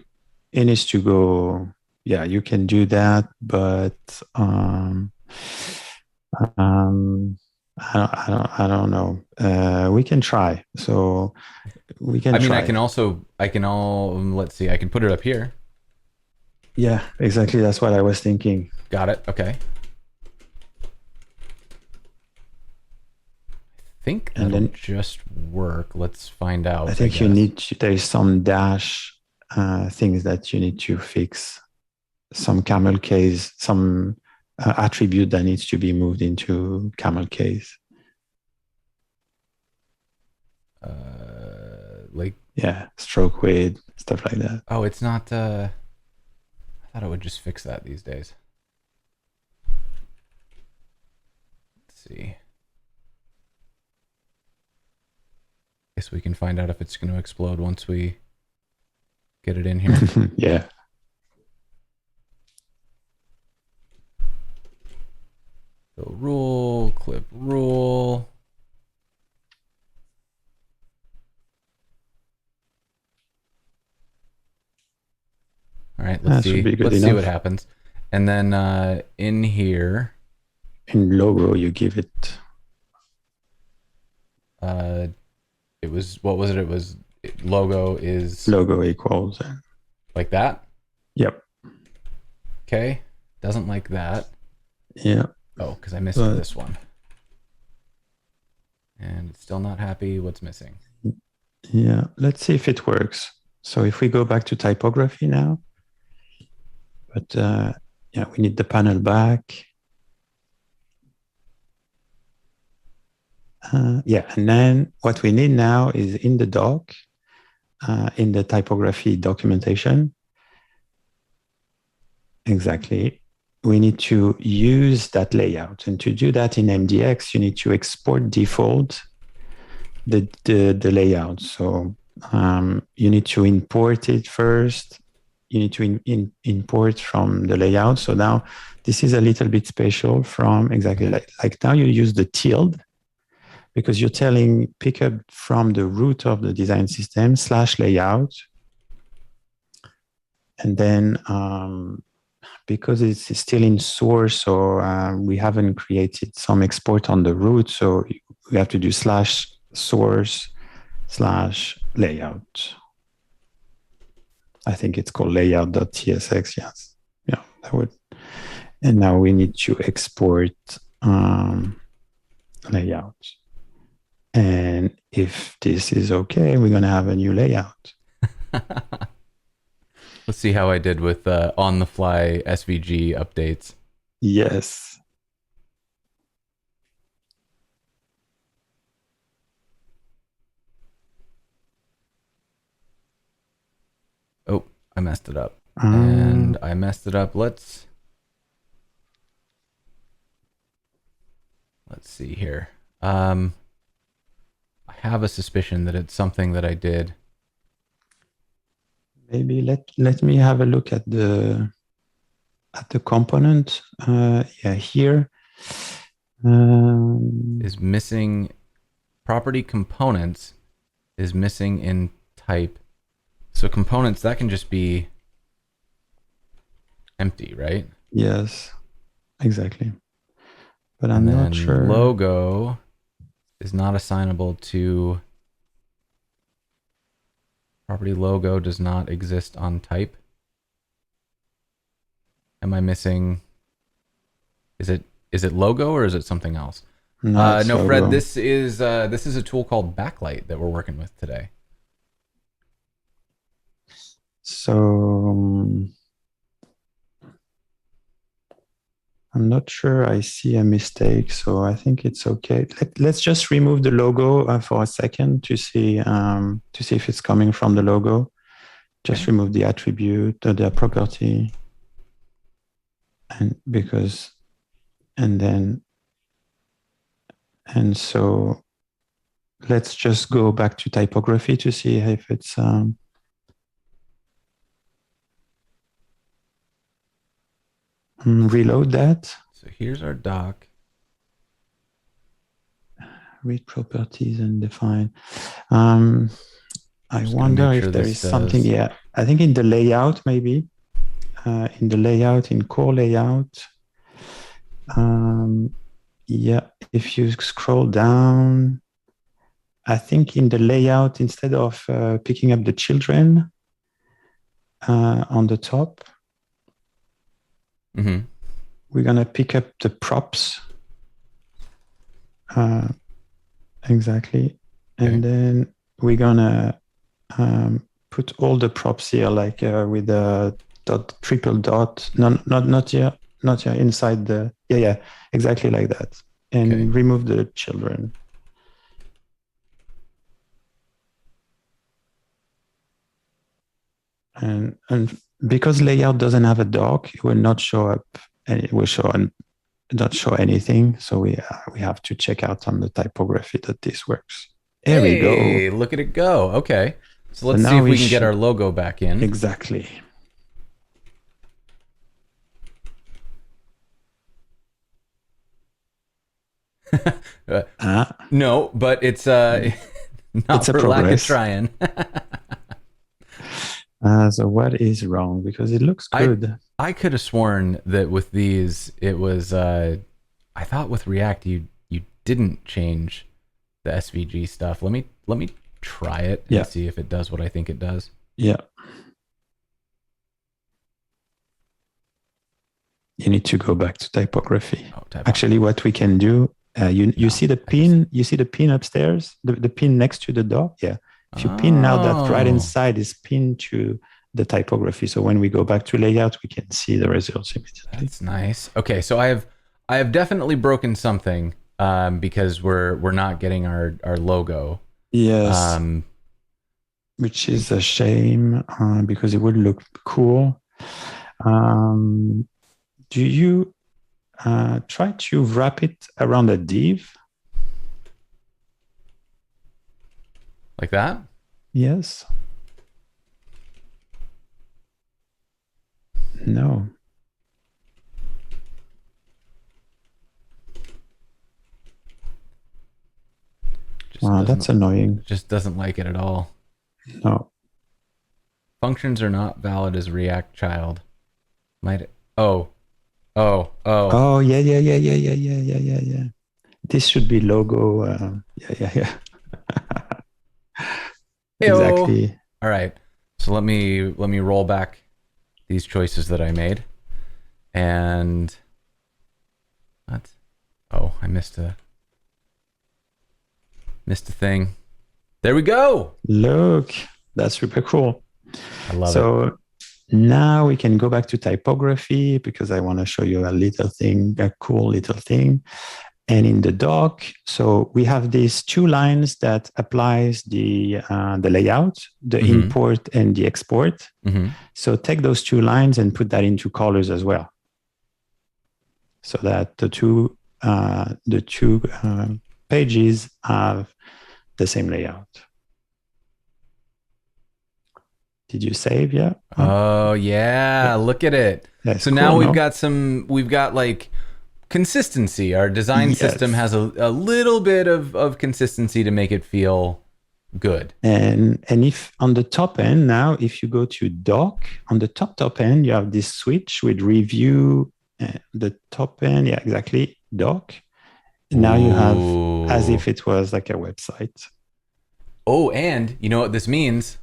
go. Yeah, you can do that, but I don't know. We can try. So we can I mean, try. I can all. Let's see. I can put it up here. Yeah, exactly. That's what I was thinking. Got it. Okay. Think And that'll then just work. Let's find out, I I think you guess. need to, there's some dash things that you need to fix. Some camel case, some attribute that needs to be moved into camel case. Like, Yeah, stroke weight, stuff like that. oh, it's not. I thought it would just fix that these days. Let's see. Guess we can find out if it's going to explode once we get it in here. Yeah. So rule, clip rule. All right, let's That should see. be good Let's see what enough. happens. And then in here, In logo, you give it uh, it was, what was it? It was logo is logo equals. like that. Yep. Okay. Doesn't like that. Yeah. Oh, because I missed But this one. And it's still not happy. What's missing? yeah, let's see if it works. So if we go back to typography now, but yeah, we need the panel back. Yeah, and then what we need now is in the doc, in the typography documentation. Exactly. We need to use that layout. And to do that in MDX, you need to export default the layout. So you need to import it first. You need to import from the layout. So now this is a little bit special from exactly like now you use the tilde. because you're telling pick up from the root of the design system / layout. And then because it's still in source, so we haven't created some export on the root, so we have to do /source / layout. I think it's called layout.tsx. Yes. Yeah, that would. And now we need to export layout. And if this is okay, we're going to have a new layout. Let's see how I did with on-the-fly SVG updates. Yes. Oh, I messed it up. And I messed it up. Let's see here. I have a suspicion that it's something that I did. Maybe let me have a look at the component. Yeah, here Is missing property components is missing in type. So components, that can just be empty, right? Yes, exactly. But And I'm then not sure. logo is not assignable to property. Logo does not exist on type. Am I missing? Is it logo or is it something else? No, no, logo. Fred. This is a tool called Backlight that we're working with today. So I'm not sure I see a mistake, so I think it's okay. Let's just remove the logo for a second to see if it's coming from the logo. Just remove the attribute, the property, and so let's just go back to typography to see if it's reload that. So here's our doc. Read properties and define. I wonder if there is something. Yeah, I think in the layout, maybe in the layout, in core layout. Yeah, if you scroll down, I think in the layout, instead of picking up the children on the top, we're going to pick up the props. Exactly. And then we're going to put all the props here, like with a triple dot. No, not here. Not here, inside the... Yeah, exactly like that. And remove the children. And because layout doesn't have a doc, it will not show up, and it will not show anything. So we have to check out on the typography that this works. There we go. Look at it go. Okay. So let's see if we can get our logo back in. Exactly. No, but it's not it's for lack of trying. So what is wrong? Because it looks good. I could have sworn that with these, it was. I thought with React you didn't change the SVG stuff. Let me try it and see if it does what I think it does. Yeah. You need to go back to typography. Actually, what we can do, you see the pin. You see the pin upstairs, the pin next to the dock. Yeah. If you pin now, that right inside is pinned to the typography. So when we go back to layout, we can see the results immediately. That's nice. Okay, so I have definitely broken something because we're not getting our logo. Yes. Which is a shame because it would look cool. Do you try to wrap it around a div? Like that? Yes. No. Just That's doesn't annoying. just doesn't like it at all. No. Functions are not valid as React child. Might oh oh. Oh, yeah, yeah, yeah, yeah, yeah, yeah, yeah, yeah, yeah. This should be logo. Yeah, yeah, yeah. Heyo. Exactly. All right. So let me roll back these choices that I made. And what? Oh, I missed a thing. There we go. Look, that's super cool. I love it. So now we can go back to typography because I want to show you a little thing, a cool little thing. And in the doc, so we have these two lines that applies the layout, the import and the export. So take those two lines and put that into colors as well, so that the two pages have the same layout. Did you save? Yeah. Oh yeah, look at it. That's So cool, now no? we've got like consistency. Our design system Yes. has a little bit of consistency to make it feel good. And if on the top end now, if you go to doc, on the top end, you have this switch with review. The top end, yeah, exactly, doc. Now you have as Ooh. if it was like a website. Oh, and you know what this means?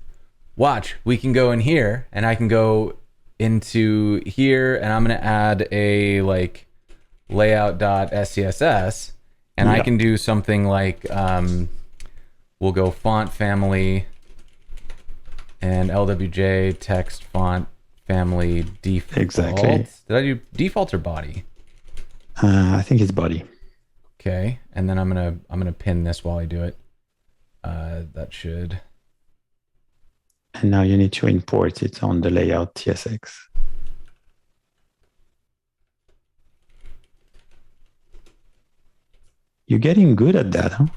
Watch, we can go in here and I can go into here and I'm going to add a like layout.scss and I Yeah, can do something like we'll go font family and LWJ text font family default. exactly. Did I do default or body? I think it's body. Okay, and then I'm gonna pin this while I do it. That should. And now you need to import it on the layout TSX. You're getting good at that, huh?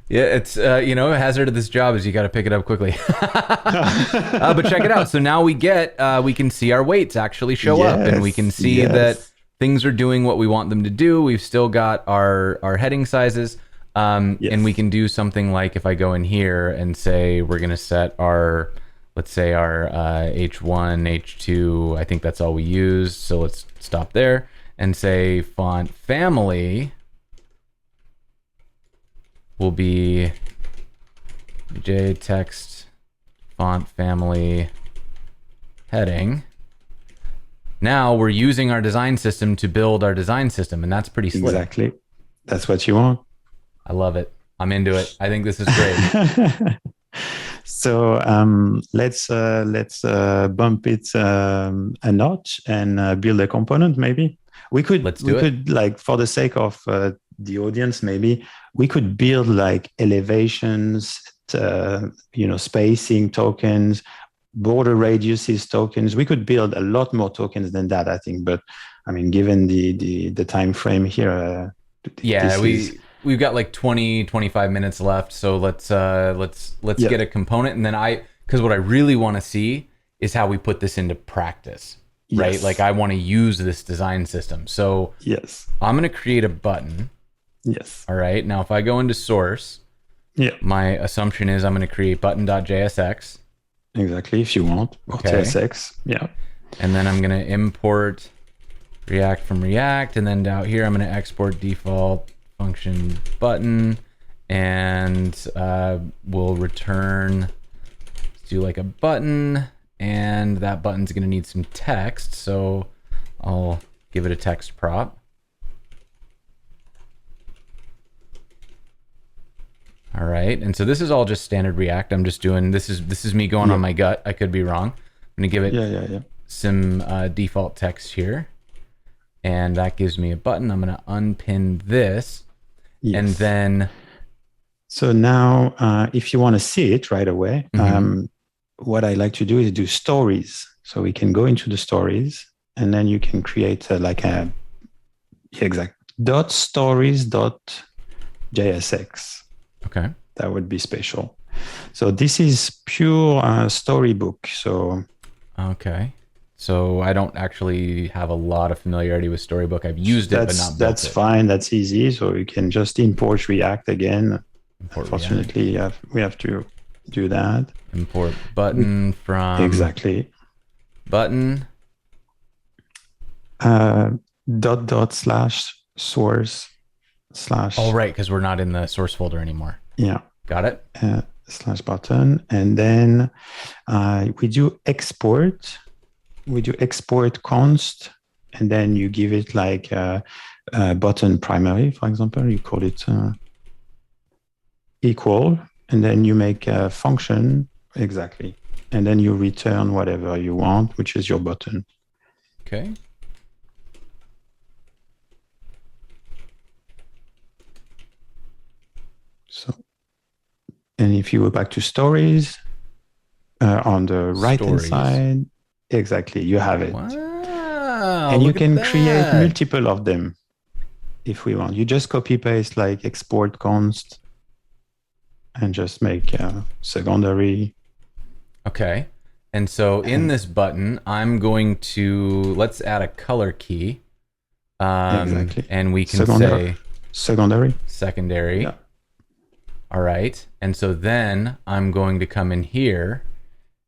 Yeah, it's a hazard of this job is you got to pick it up quickly. But check it out. So now we can see our weights actually show up, and we can see that things are doing what we want them to do. We've still got our heading sizes, and we can do something like if I go in here and say we're gonna set our, let's say our H1, H2. I think that's all we use. So let's stop there and say font family will be J text font family heading. Now we're using our design system to build our design system, and that's pretty slick. Exactly. That's what you want. I love it. I'm into it. I think this is great. So let's bump it a notch and build a component. Maybe we could like, for the sake of the audience, maybe we could build like elevations, spacing tokens, border radiuses tokens. We could build a lot more tokens than that, I think. But I mean, given the time frame here, we've got like 25 minutes left. So let's get a component, and then because what I really want to see is how we put this into practice, right? Yes. Like I want to use this design system. So I'm going to create a button. Yes. All right. Now, if I go into source, my assumption is I'm going to create button.jsx. Exactly. If you want, or TSX. Yeah. And then I'm going to import React from React. And then down here, I'm going to export default function button. And we'll return, let's do like a button. And that button's going to need some text. So I'll give it a text prop. All right, and so this is all just standard React. I'm just doing, this is me going on my gut. I could be wrong. I'm gonna give it some default text here, and that gives me a button. I'm gonna unpin this, and then. So now, if you want to see it right away, what I like to do is do stories. So we can go into the stories, and then you can create .stories.jsx. Okay. That would be special. So this is pure storybook. So okay. So I don't actually have a lot of familiarity with Storybook. I've used it but not built That's it. fine. That's easy. So you can just import React again. Import React. Unfortunately, we have to do that. Import button from Exactly. button. Uh, dot slash source Oh, slash, right, because we're not in the source folder anymore. yeah, Got it. slash button. And then we do export. We do export const, and then you give it like button primary, for example. You call it equal, and then you make a function, exactly. And then you return whatever you want, which is your button. Okay. So, and if you go back to stories on the right-hand Stories. side, exactly, you have it. Wow. And you Look at can create that. multiple of them if we want. You just copy paste like export const and just make secondary. Okay. And so in this button, I'm going to, let's add a color key. Exactly. And we can say secondary. secondary. Yeah. All right. And so then I'm going to come in here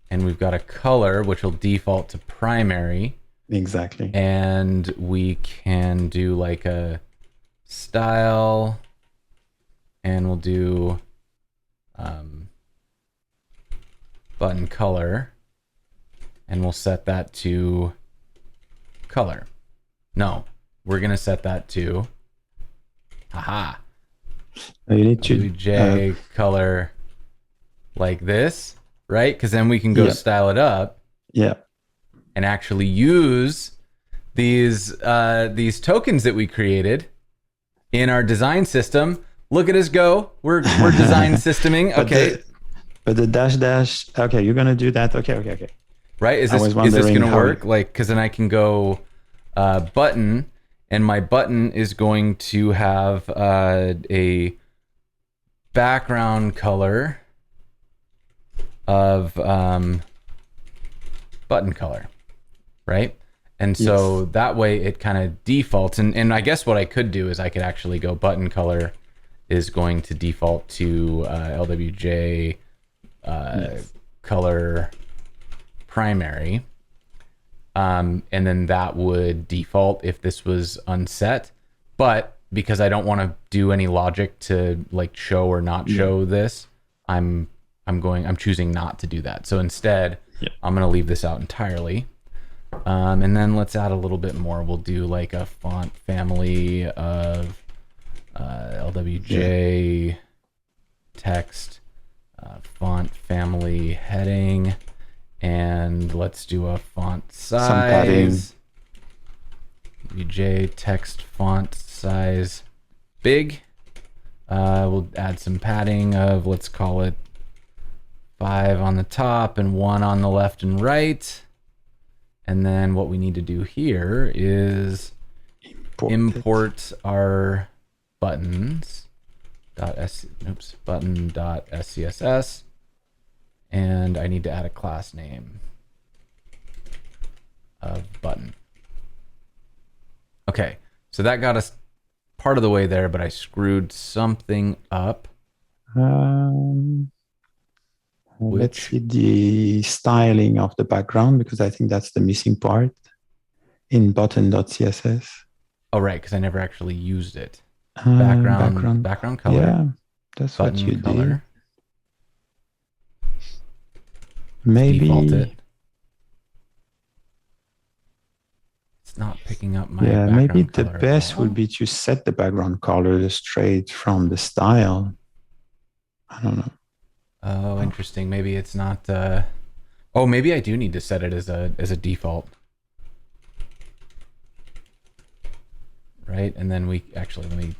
and we've got a color, which will default to primary. Exactly. And we can do like a style and we'll do button color and we'll set that to color. No, we're going to set that to, haha, You need to WJ color like this, right? Because then we can go style it up. Yeah. And actually use these tokens that we created in our design system. Look at us go. We're design systeming. Okay. But the dash dash. Okay, you're gonna do that. Okay. Right? Is this gonna work? Like, because then I can go button, and my button is going to have a background color of button color, right? And so that way it kind of defaults. And I guess what I could do is I could actually go button color is going to default to LWJ color primary. And then that would default if this was unset. But because I don't want to do any logic to like show or not show this, I'm choosing not to do that. So instead, I'm going to leave this out entirely. And then let's add a little bit more. We'll do like a font family of LWJ text, font family heading, and let's do a font size. LWJ text font size big. We'll add some padding of, let's call it 5 on the top and 1 on the left and right. And then what we need to do here is import our buttons button.scss, and I need to add a class name of button. Okay, so that got us part of the way there, but I screwed something up. Let's see the styling of the background, because I think that's the missing part in button.css. Oh, right, because I never actually used it. Background color. Yeah, that's what you color. did. Maybe default it. It's not picking up my background maybe color. The best would be to set the background color straight from the style. I don't know. Oh, interesting. Maybe it's not. Oh, maybe I do need to set it as a default. Right, and then we actually, let me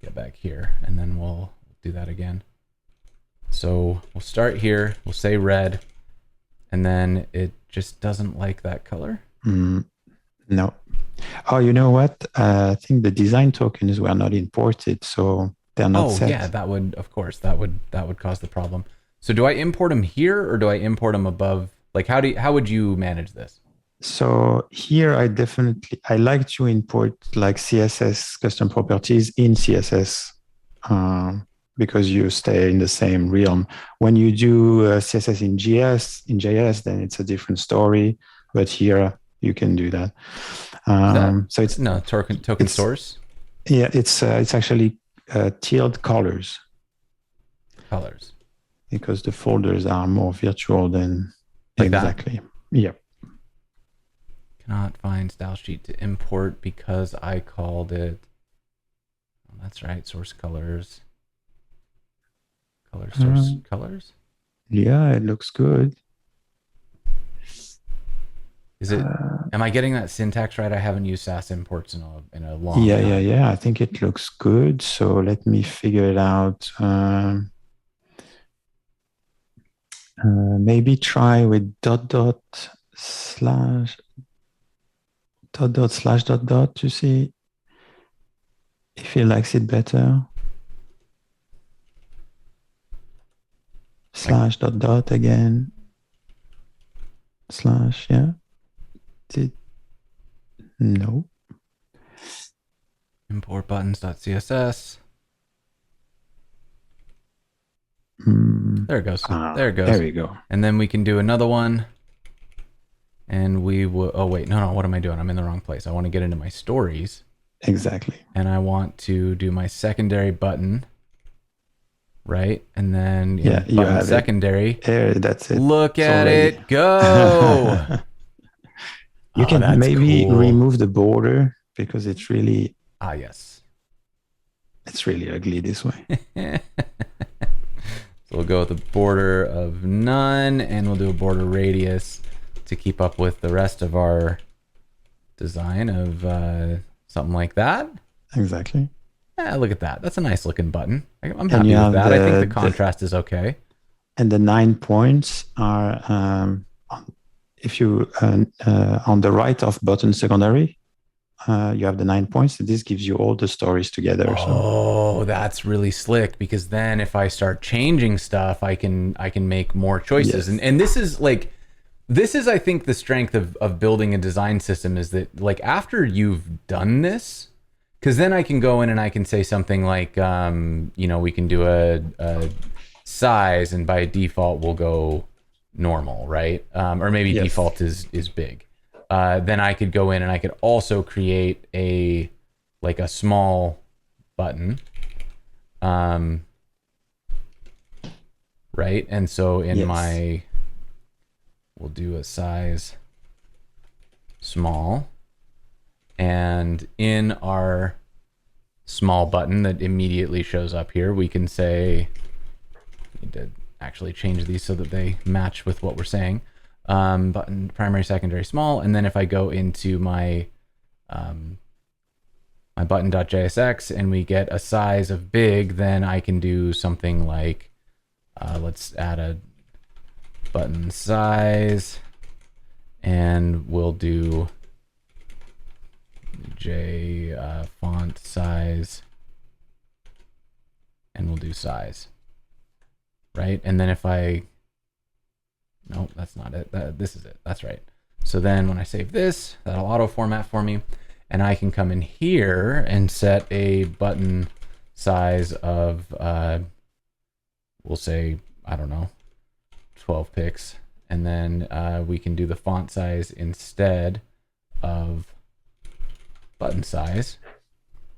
get back here, and then we'll do that again. So we'll start here. We'll say red, and then it just doesn't like that color. No. Oh, you know what? I think the design tokens were not imported, so they're not set. Oh, yeah, that would, of course, that would cause the problem. So do I import them here, or do I import them above, Like how would you manage this? So here I like to import like CSS custom properties in CSS because you stay in the same realm. When you do CSS in JS, then it's a different story. But here you can do that. Is that So it's no token it's source yeah it's actually tiered colors colors because the folders are more virtual than like that? exactly. Yeah. Cannot find style sheet to import because I called it. Oh, that's right. Source colors. Color source Uh, colors. yeah, it looks good. Is it? Am I getting that syntax right? I haven't used Sass imports in a long time. Yeah. I think it looks good. So let me figure it out. Maybe try with slash dot to see if he likes it better. Like Slash dot again. Slash, yeah. Did no. import buttons.css. Mm. There it goes. Ah, There it there goes. we go. And then we can do another one. And we will. Oh wait, no. What am I doing? I'm in the wrong place. I want to get into my stories. Exactly. And I want to do my secondary button, right? And then Yeah, in you button have it. secondary, There, that's it. look It's at already. it go. You Oh, can that's maybe cool. remove the border because Ah, yes. it's really ugly this way. So we'll go with a border of none, and we'll do a border radius to keep up with the rest of our design of something like that. Exactly. Yeah, look at that. That's a nice looking button. I'm And you happy with have that. I think the contrast is okay. the 9 points are if you on the right of button secondary, you have the 9 points. This gives you all the stories together. So Oh, that's really slick because then if I start changing stuff, I can make more choices. yes, And this is I think the strength of building a design system is that like after you've done this, because then I can go in and I can say something like we can do a size and by default we'll go normal, right? Or maybe yes, default is big. Then I could go in and I could also create a like a small button, um, right? And so in yes, my, we'll do a size small, and in our small button that immediately shows up here, we can say, we need to actually change these so that they match with what we're saying. Button primary, secondary, small, and then if I go into my my button.jsx and we get a size of big, then I can do something like let's add a button size, and we'll do J font size, and we'll do size, right? And then if I, no, that's not it. This is it. That's right. So then when I save this, that'll auto format for me, and I can come in here and set a button size of, we'll say, I don't know, 12 pixels. And then we can do the font size instead of button size.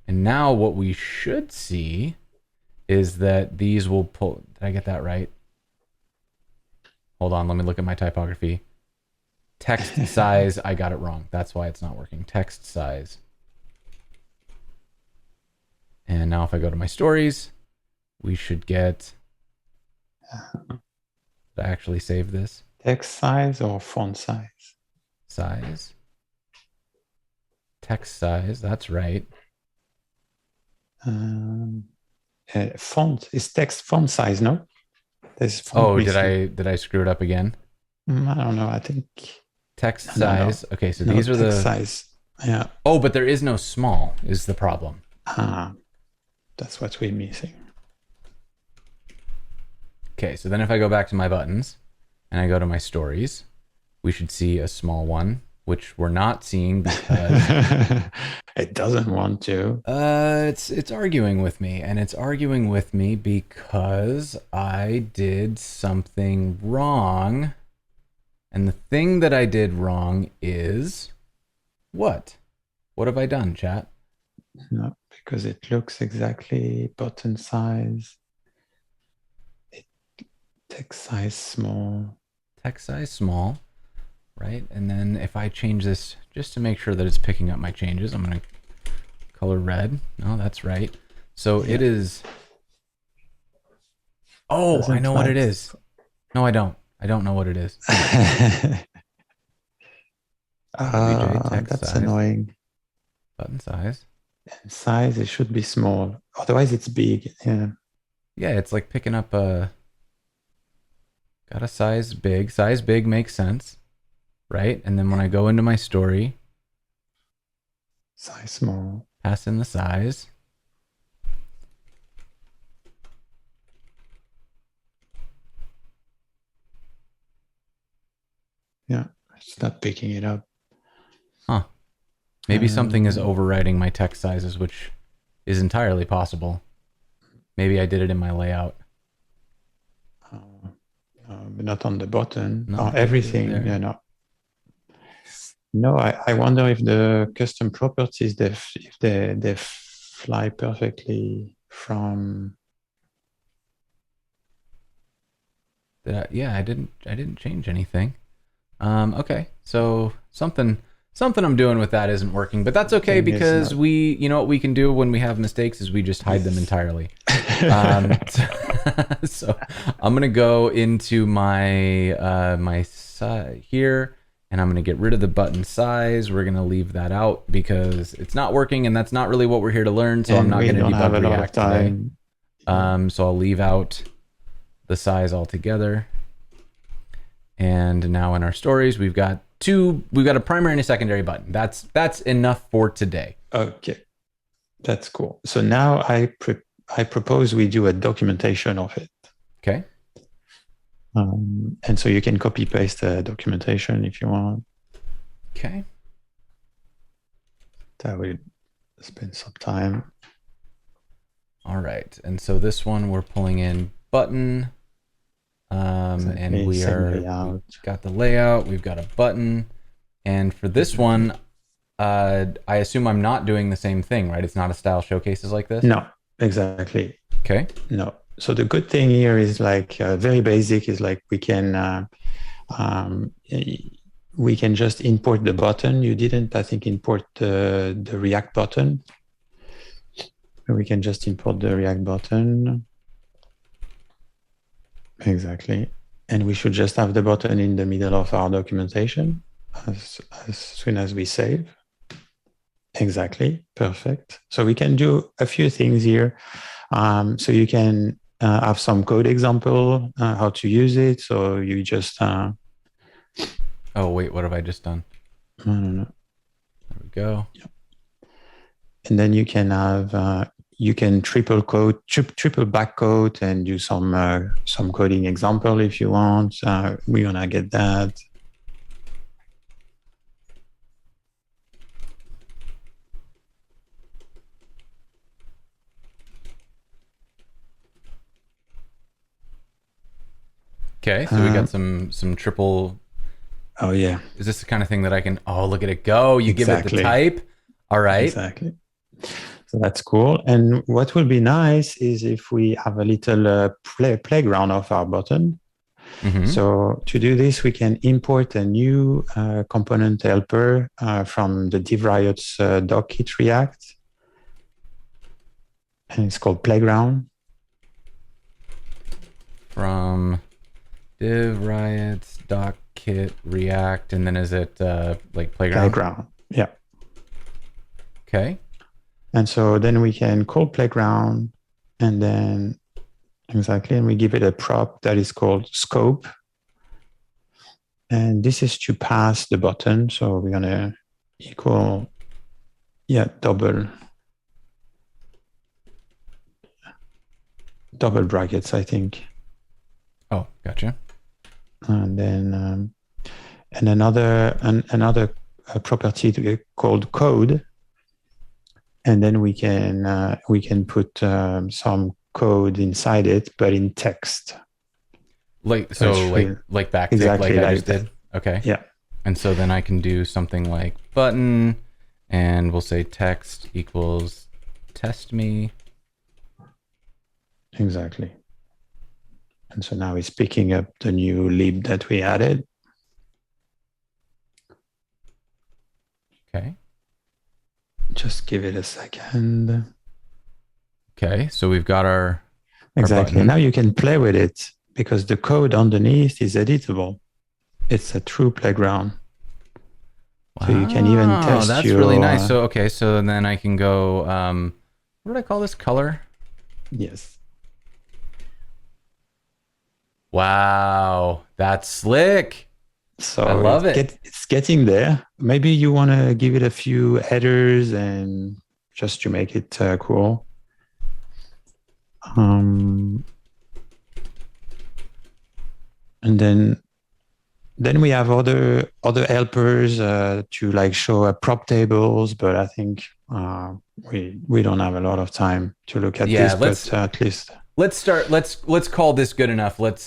And now what we should see is that these will pull. Did I get that right? Hold on, let me look at my typography. Text size, I got it wrong. That's why it's not working. Text size. And now if I go to my stories, we should get, did I actually save this? text size or font size. Size. Text size, that's right. Font is text font size. No, there's font Oh, missing. did I screw it up again? I don't know. I think Text no. size. Okay, so No these are text the. size. Yeah. Oh, but there is no small. Is the problem? Ah, that's what we're missing. Okay, so then if I go back to my buttons and I go to my stories, we should see a small one, which we're not seeing because it doesn't want to. it's arguing with me, and it's arguing with me because I did something wrong. And the thing that I did wrong is what? What have I done, chat? No, because it looks exactly button size. Text size small. Text size small, right? And then if I change this just to make sure that it's picking up my changes, I'm going to color red. No, that's right. So it is. Oh, I know what it is. No, I don't. I don't know what it is. WJ text that's size. annoying. Button size. And size, it should be small. Otherwise, it's big. Yeah. Yeah, it's like picking up a. Got a size big. Size big makes sense, right? And then when I go into my story, Size small. pass in the size. Yeah, it's not picking it up. Huh. Maybe something is overriding my text sizes, which is entirely possible. Maybe I did it in my layout. But not on the button. No, everything, there. you know. No, I wonder if the custom properties if they fly perfectly from. Yeah, I didn't change anything. Okay, so something I'm doing with that isn't working, but that's okay because you know what we can do when we have mistakes is we just hide them entirely. So I'm gonna go into my my here, and I'm gonna get rid of the button size. We're gonna leave that out because it's not working, and that's not really what we're here to learn. So I'm not gonna debug React today. So I'll leave out the size altogether. And now in our stories, we've got a primary and a secondary button. That's enough for today. Okay, that's cool. So now I propose we do a documentation of it. Okay. And so you can copy paste the documentation if you want. Okay. That will spend some time. All right. And so this one we're pulling in button. And we've got the layout, we've got a button. And for this one, I assume I'm not doing the same thing, right? It's not a style showcases like this? No, exactly. Okay. No. So the good thing here is like very basic is like we can just import the button. You didn't, I think, import the React button. We can just import the React button. Exactly. And we should just have the button in the middle of our documentation as soon as we save. Exactly. Perfect. So we can do a few things here. So you can have some code example, how to use it. So you just... oh, wait, what have I just done? I don't know. There we go. Yep. And then you can have... you can triple backcode and do some coding example if you want. We're gonna get that. Okay, so we got some triple. Oh yeah. Is this the kind of thing that I can? Oh, look at it go! You exactly. Give it the type. All right. Exactly. So that's cool. And what will be nice is if we have a little playground of our button. Mm-hmm. So to do this, we can import a new component helper from the div-riots doc-kit React. And it's called Playground. From div-riots doc-kit React. And then is it like Playground? Playground, yeah. Okay. And so then we can call Playground and then exactly, and we give it a prop that is called scope. And this is to pass the button. So we're gonna equal, double brackets, I think. Oh, gotcha. And then and another property called code, and then we can put some code inside it, but in text. Like So so it's like real, like backtick like exactly I like just that. did. Okay. Yeah, And so then I can do something like button, and we'll say text equals test me. exactly. And so now it's picking up the new lib that we added. Okay. Just give it a second. Okay. So we've got our Exactly. And button. now you can play with it because the code underneath is editable. It's a true playground. So you can even Wow, test that's really your, nice. So okay, so then I can go what did I call this? Color? yes. Wow, that's slick. I So love it. it's getting there. Maybe you want to give it a few headers and just to make it cool. Um, and then we have other helpers to like show prop tables, but I think we don't have a lot of time to look at Yeah, this. let's But at least let's start let's call this good enough. Let's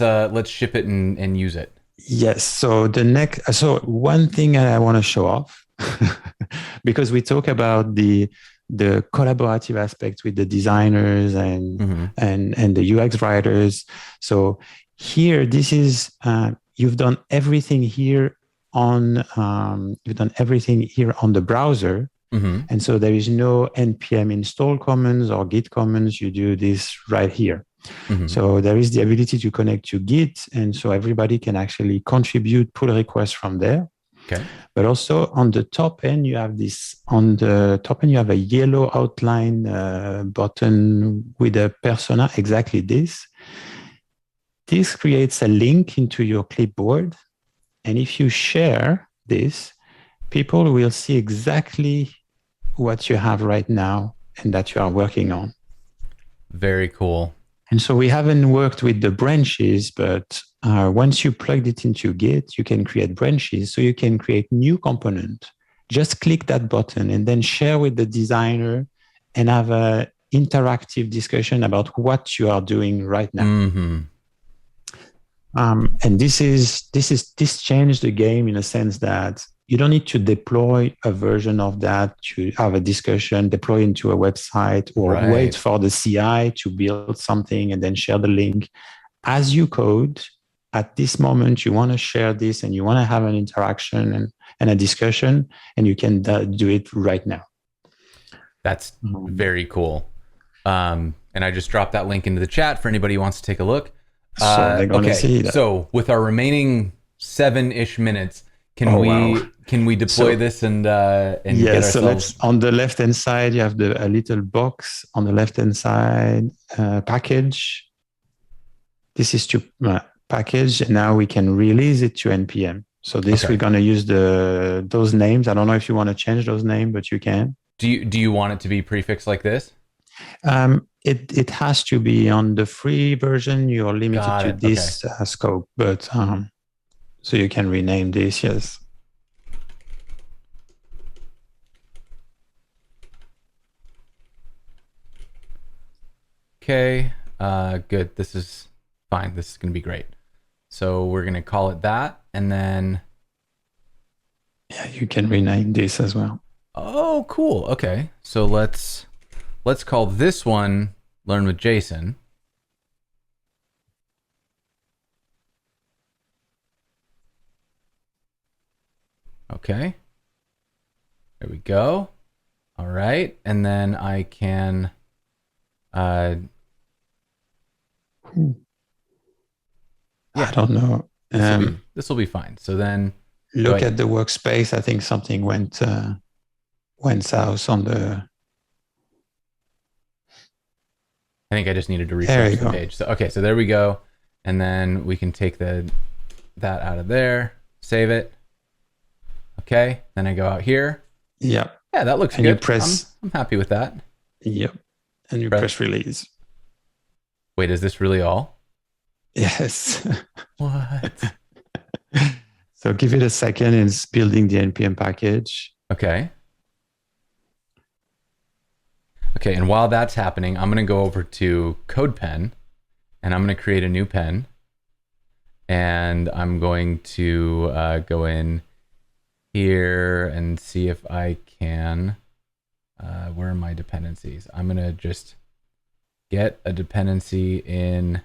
ship it and use it. yes. So one thing I want to show off because we talk about the collaborative aspect with the designers Mm-hmm. and the UX writers. So here, this is you've done everything here on the browser, Mm-hmm. and so there is no npm install commands or git commands. You do this right here. Mm-hmm. So there is the ability to connect to Git, and so everybody can actually contribute pull requests from there. Okay. But also on the top end, you have this. On the top end, you have a yellow outline button with a persona, exactly this. This creates a link into your clipboard, and if you share this, people will see exactly what you have right now and that you are working on. Very cool. And so we haven't worked with the branches, but once you plugged it into Git, you can create branches. So you can create new component. Just click that button and then share with the designer and have an interactive discussion about what you are doing right now. Mm-hmm. And this changed the game in a sense that you don't need to deploy a version of that to have a discussion, deploy into a website, or wait Right. for the CI to build something and then share the link. As you code, at this moment, you want to share this and you want to have an interaction and a discussion, and you can do it right now. That's very cool. And I just dropped that link into the chat for anybody who wants to take a look. So they're going to Okay, see that. so with our remaining 7-ish minutes, can Oh, we wow. deploy So this and get yes, so ourselves? let's on the left hand side, you have a little box on the left hand side, package. This is to package, and now we can release it to npm. So this Okay. we're going to use those names. I don't know if you want to change those names, but you can. Do you want it to be prefixed like this? It has to be on the free version. You're limited Got to it. Okay. this scope, but so you can rename this. Yes. Okay. Good. This is fine. This is gonna be great. So we're gonna call it that, and then Yeah, you can rename this as well. oh, cool. Okay. So let's call this one Learn with Jason. Okay. There we go. All right. And then I can yeah, I don't know. this will be fine. So then Look at the workspace. I think something went south on the. I think I just needed to There refresh you the go. page. So okay, so there we go. And then we can take that out of there, save it. Okay. Then I go out here. Yeah. Yeah, that looks And you good. press. I'm happy with that. Yep. And you press release. Wait, is this really all? Yes. What? So give it a second. It's building the NPM package. Okay. Okay, and while that's happening, I'm going to go over to CodePen, and I'm going to create a new pen. And I'm going to go in here and see if I can, where are my dependencies? I'm going to just get a dependency in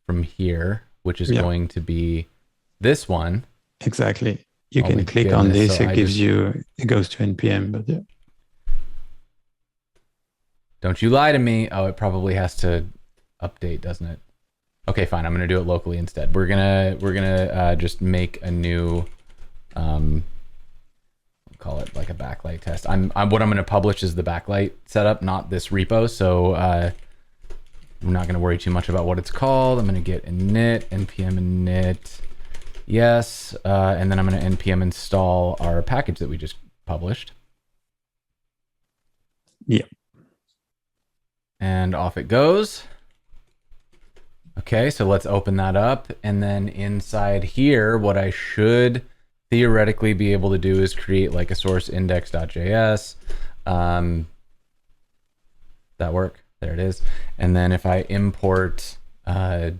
from here, which is going to be this one. Exactly. You Oh can my click on goodness. this. So It gives you, it goes to NPM, but yeah. Don't you lie to me. Oh, it probably has to update, doesn't it? Okay, fine. I'm gonna do it locally instead. We're gonna just make a new, we'll call it like a backlight test. What I'm gonna publish is the backlight setup, not this repo. So I'm not gonna worry too much about what it's called. I'm gonna get init npm init, yes, and then I'm gonna npm install our package that we just published. Yeah. And off it goes. Okay, so let's open that up. And then inside here, what I should theoretically be able to do is create like a source index.js. That work? There it is. And then if I import, can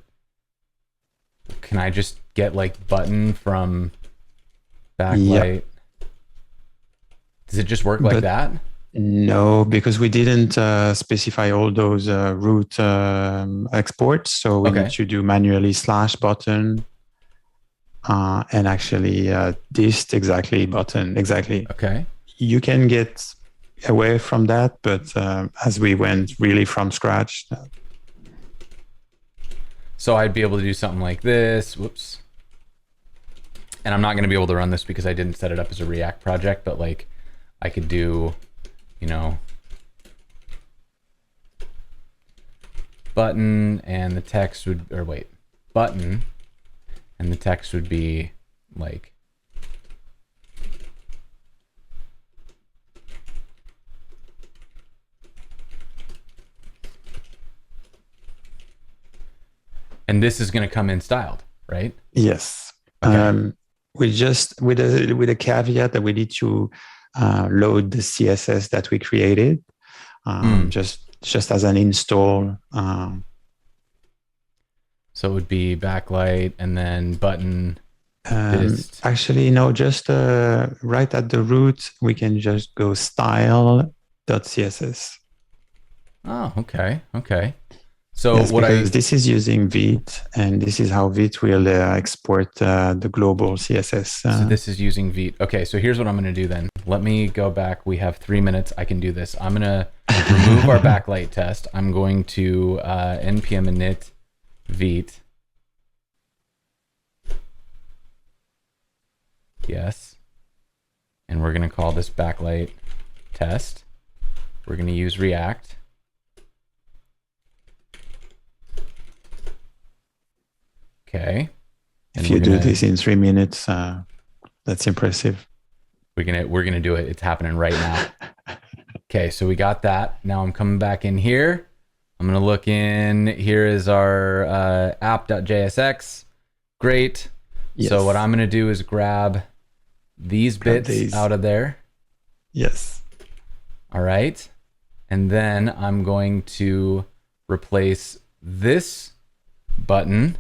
I just get like button from Backlight? Yep. Does it just work like that? No, because we didn't specify all those root exports. So we need to do manually /button and actually dist exactly button exactly. Okay. You can get away from that, but as we went really from scratch. So I'd be able to do something like this. Whoops. And I'm not going to be able to run this because I didn't set it up as a React project, but like I could do, you know, button and the text would, or wait, button and the text would be like, and this is going to come in styled, right? Yes. Okay. We just with a caveat that we need to load the CSS that we created, just as an install. So it would be backlight and then button. Actually, no, just right at the root, we can just go style.css. Oh, okay. Okay. So yes, because this is using Vite, and this is how Vite will export the global CSS. So this is using Vite. Okay, so here's what I'm going to do then. Let me go back. We have 3 minutes. I can do this. I'm going to remove our backlight test. I'm going to npm init Vite. Yes. And we're going to call this backlight test. We're going to use React. Okay. And if you do this in 3 minutes, that's impressive. We're gonna do it. It's happening right now. Okay, so we got that. Now I'm coming back in here. I'm gonna look in. Here is our app.jsx. Great. Yes. So what I'm gonna do is grab these bits out of there. Yes. All right. And then I'm going to replace this button.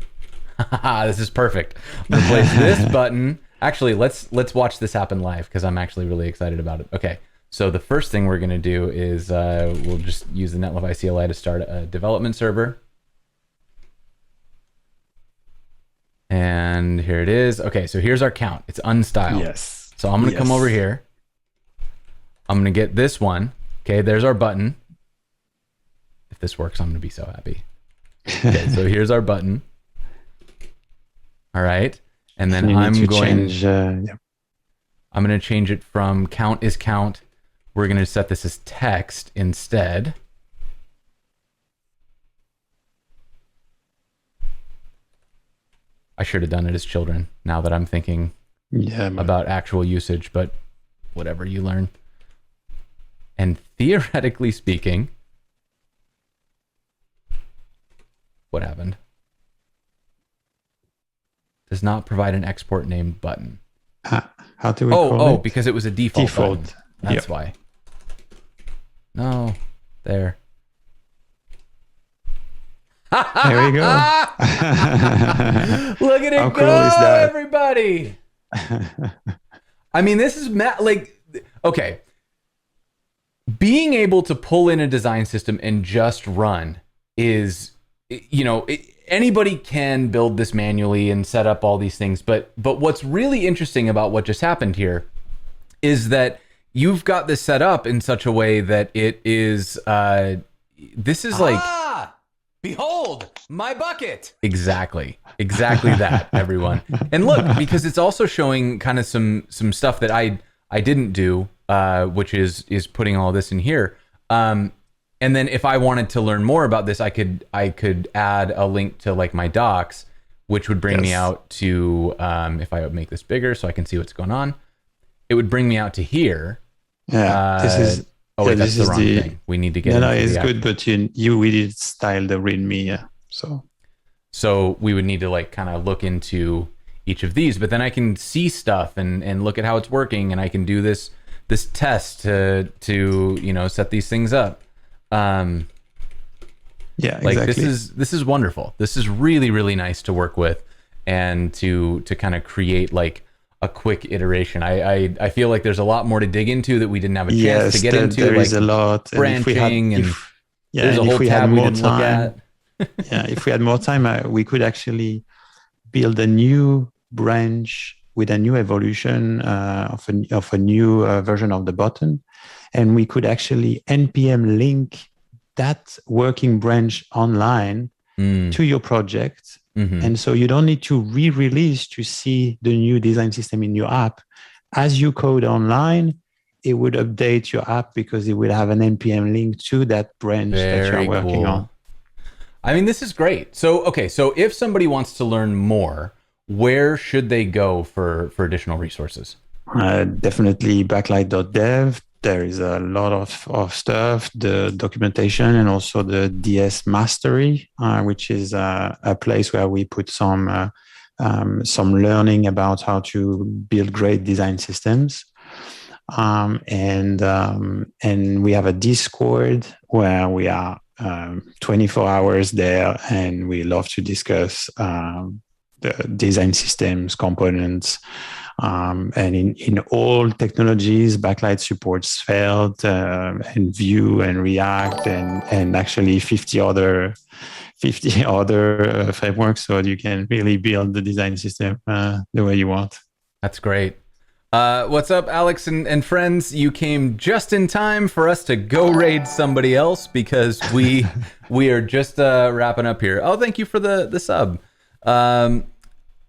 This is perfect. Replace this button. Actually, let's watch this happen live because I'm actually really excited about it. Okay, so the first thing we're gonna do is we'll just use the netlify CLI to start a development server. And here it is. Okay, so here's our count. It's unstyled. Yes. So I'm gonna come over here. I'm gonna get this one. Okay, there's our button. If this works, I'm gonna be so happy. Okay, so here's our button. All right, and then I'm going to change it from count is count. We're going to set this as text instead. I should have done it as children now that I'm thinking about actual usage, but whatever, you learn. And theoretically speaking, what happened? Does not provide an export named button. How do we call it? Because it was a default button. Default. That's why. No, there. There we go. Look at it How go, cool is that? everybody. I mean, this is okay. Being able to pull in a design system and just run is, anybody can build this manually and set up all these things. But what's really interesting about what just happened here is that you've got this set up in such a way that it is, this is like, behold my bucket. Exactly that, everyone. And look, because it's also showing kind of some stuff that I didn't do, which is putting all this in here. And then if I wanted to learn more about this, I could add a link to like my docs, which would bring me out to, if I would make this bigger so I can see what's going on, it would bring me out to here. Yeah, this is. Oh wait, that's the wrong thing. We need to get. No, it's good, but we did style the README, yeah. So we would need to like kind of look into each of these, but then I can see stuff and look at how it's working, and I can do this test to set these things up. Yeah, like exactly. this is wonderful. This is really, really nice to work with and to kind of create like a quick iteration. I feel like there's a lot more to dig into that we didn't have a chance to get into. There like is a lot. branching and there's a if whole we tab had we more didn't look time, at. yeah, if we had more time, we could actually build a new branch with a new evolution of a new version of the button, and we could actually npm link that working branch online to your project. Mm-hmm. And so you don't need to re-release to see the new design system in your app. As you code online, it would update your app because it will have an npm link to that branch that you're working on. I mean, this is great. So, okay, so if somebody wants to learn more, where should they go for additional resources? Definitely backlight.dev. There is a lot of stuff, the documentation, and also the DS Mastery, which is a place where we put some learning about how to build great design systems. And we have a Discord where we are 24 hours there, and we love to discuss the design systems, components, and in all technologies, Backlight supports Svelte and Vue and React and actually 50 other frameworks, so you can really build the design system the way you want. That's great. What's up, Alex and friends? You came just in time for us to go raid somebody else because we are just wrapping up here. Oh, thank you for the sub.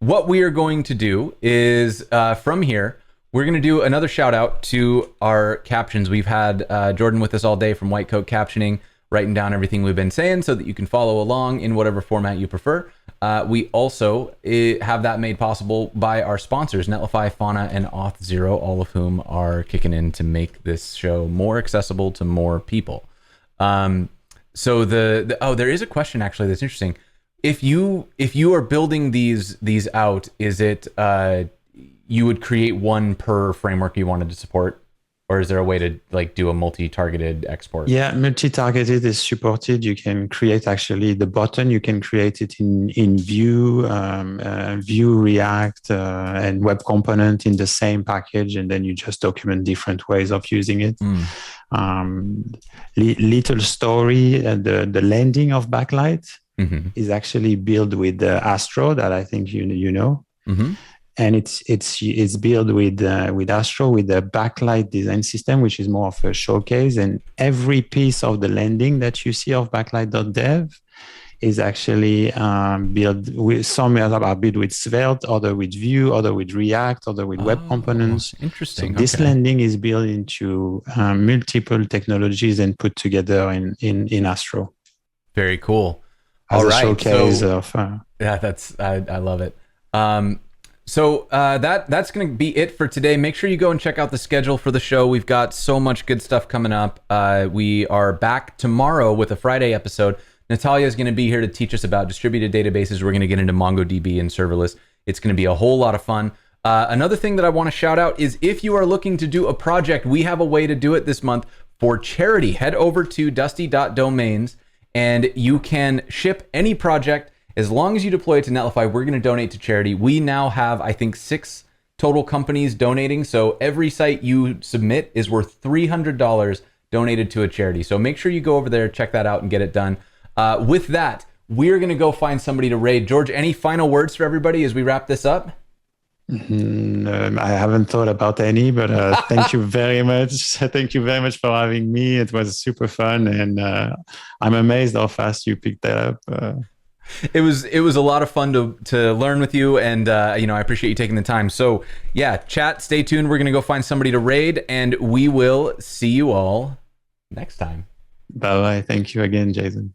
What we are going to do is from here, we're going to do another shout out to our captions. We've had Jordan with us all day from White Coat Captioning, writing down everything we've been saying so that you can follow along in whatever format you prefer. We also have that made possible by our sponsors, Netlify, Fauna, and Auth0, all of whom are kicking in to make this show more accessible to more people. So there is a question actually that's interesting. If you are building these out, is it you would create one per framework you wanted to support? Or is there a way to like do a multi-targeted export? Yeah, multi-targeted is supported. You can create actually the button. You can create it in Vue, Vue, React, and Web Component in the same package, and then you just document different ways of using it. Little story, the landing of Backlight is actually built with Astro, that I think you know. Mm-hmm. And it's built with Astro with the Backlight design system, which is more of a showcase. And every piece of the landing that you see of Backlight.dev is actually built with some are built with Svelte, other with Vue, other with React, other with Web Components. Interesting. So this landing is built into multiple technologies and put together in Astro. Very cool. As a showcase of yeah, I love it. So that's going to be it for today. Make sure you go and check out the schedule for the show. We've got so much good stuff coming up. We are back tomorrow with a Friday episode. Natalia is going to be here to teach us about distributed databases. We're going to get into MongoDB and serverless. It's going to be a whole lot of fun. Another thing that I want to shout out is if you are looking to do a project, we have a way to do it this month for charity. Head over to dusty.domains and you can ship any project as long as you deploy it to Netlify. We're going to donate to charity. We now have, I think, 6 total companies donating. So every site you submit is worth $300 donated to a charity. So make sure you go over there, check that out, and get it done. With that, we're going to go find somebody to raid. George, any final words for everybody as we wrap this up? I haven't thought about any, but thank you very much. Thank you very much for having me. It was super fun, and I'm amazed how fast you picked that up. It was a lot of fun to learn with you, and I appreciate you taking the time. So yeah, chat, stay tuned. We're gonna go find somebody to raid, and we will see you all next time. Bye bye. Thank you again, Jason.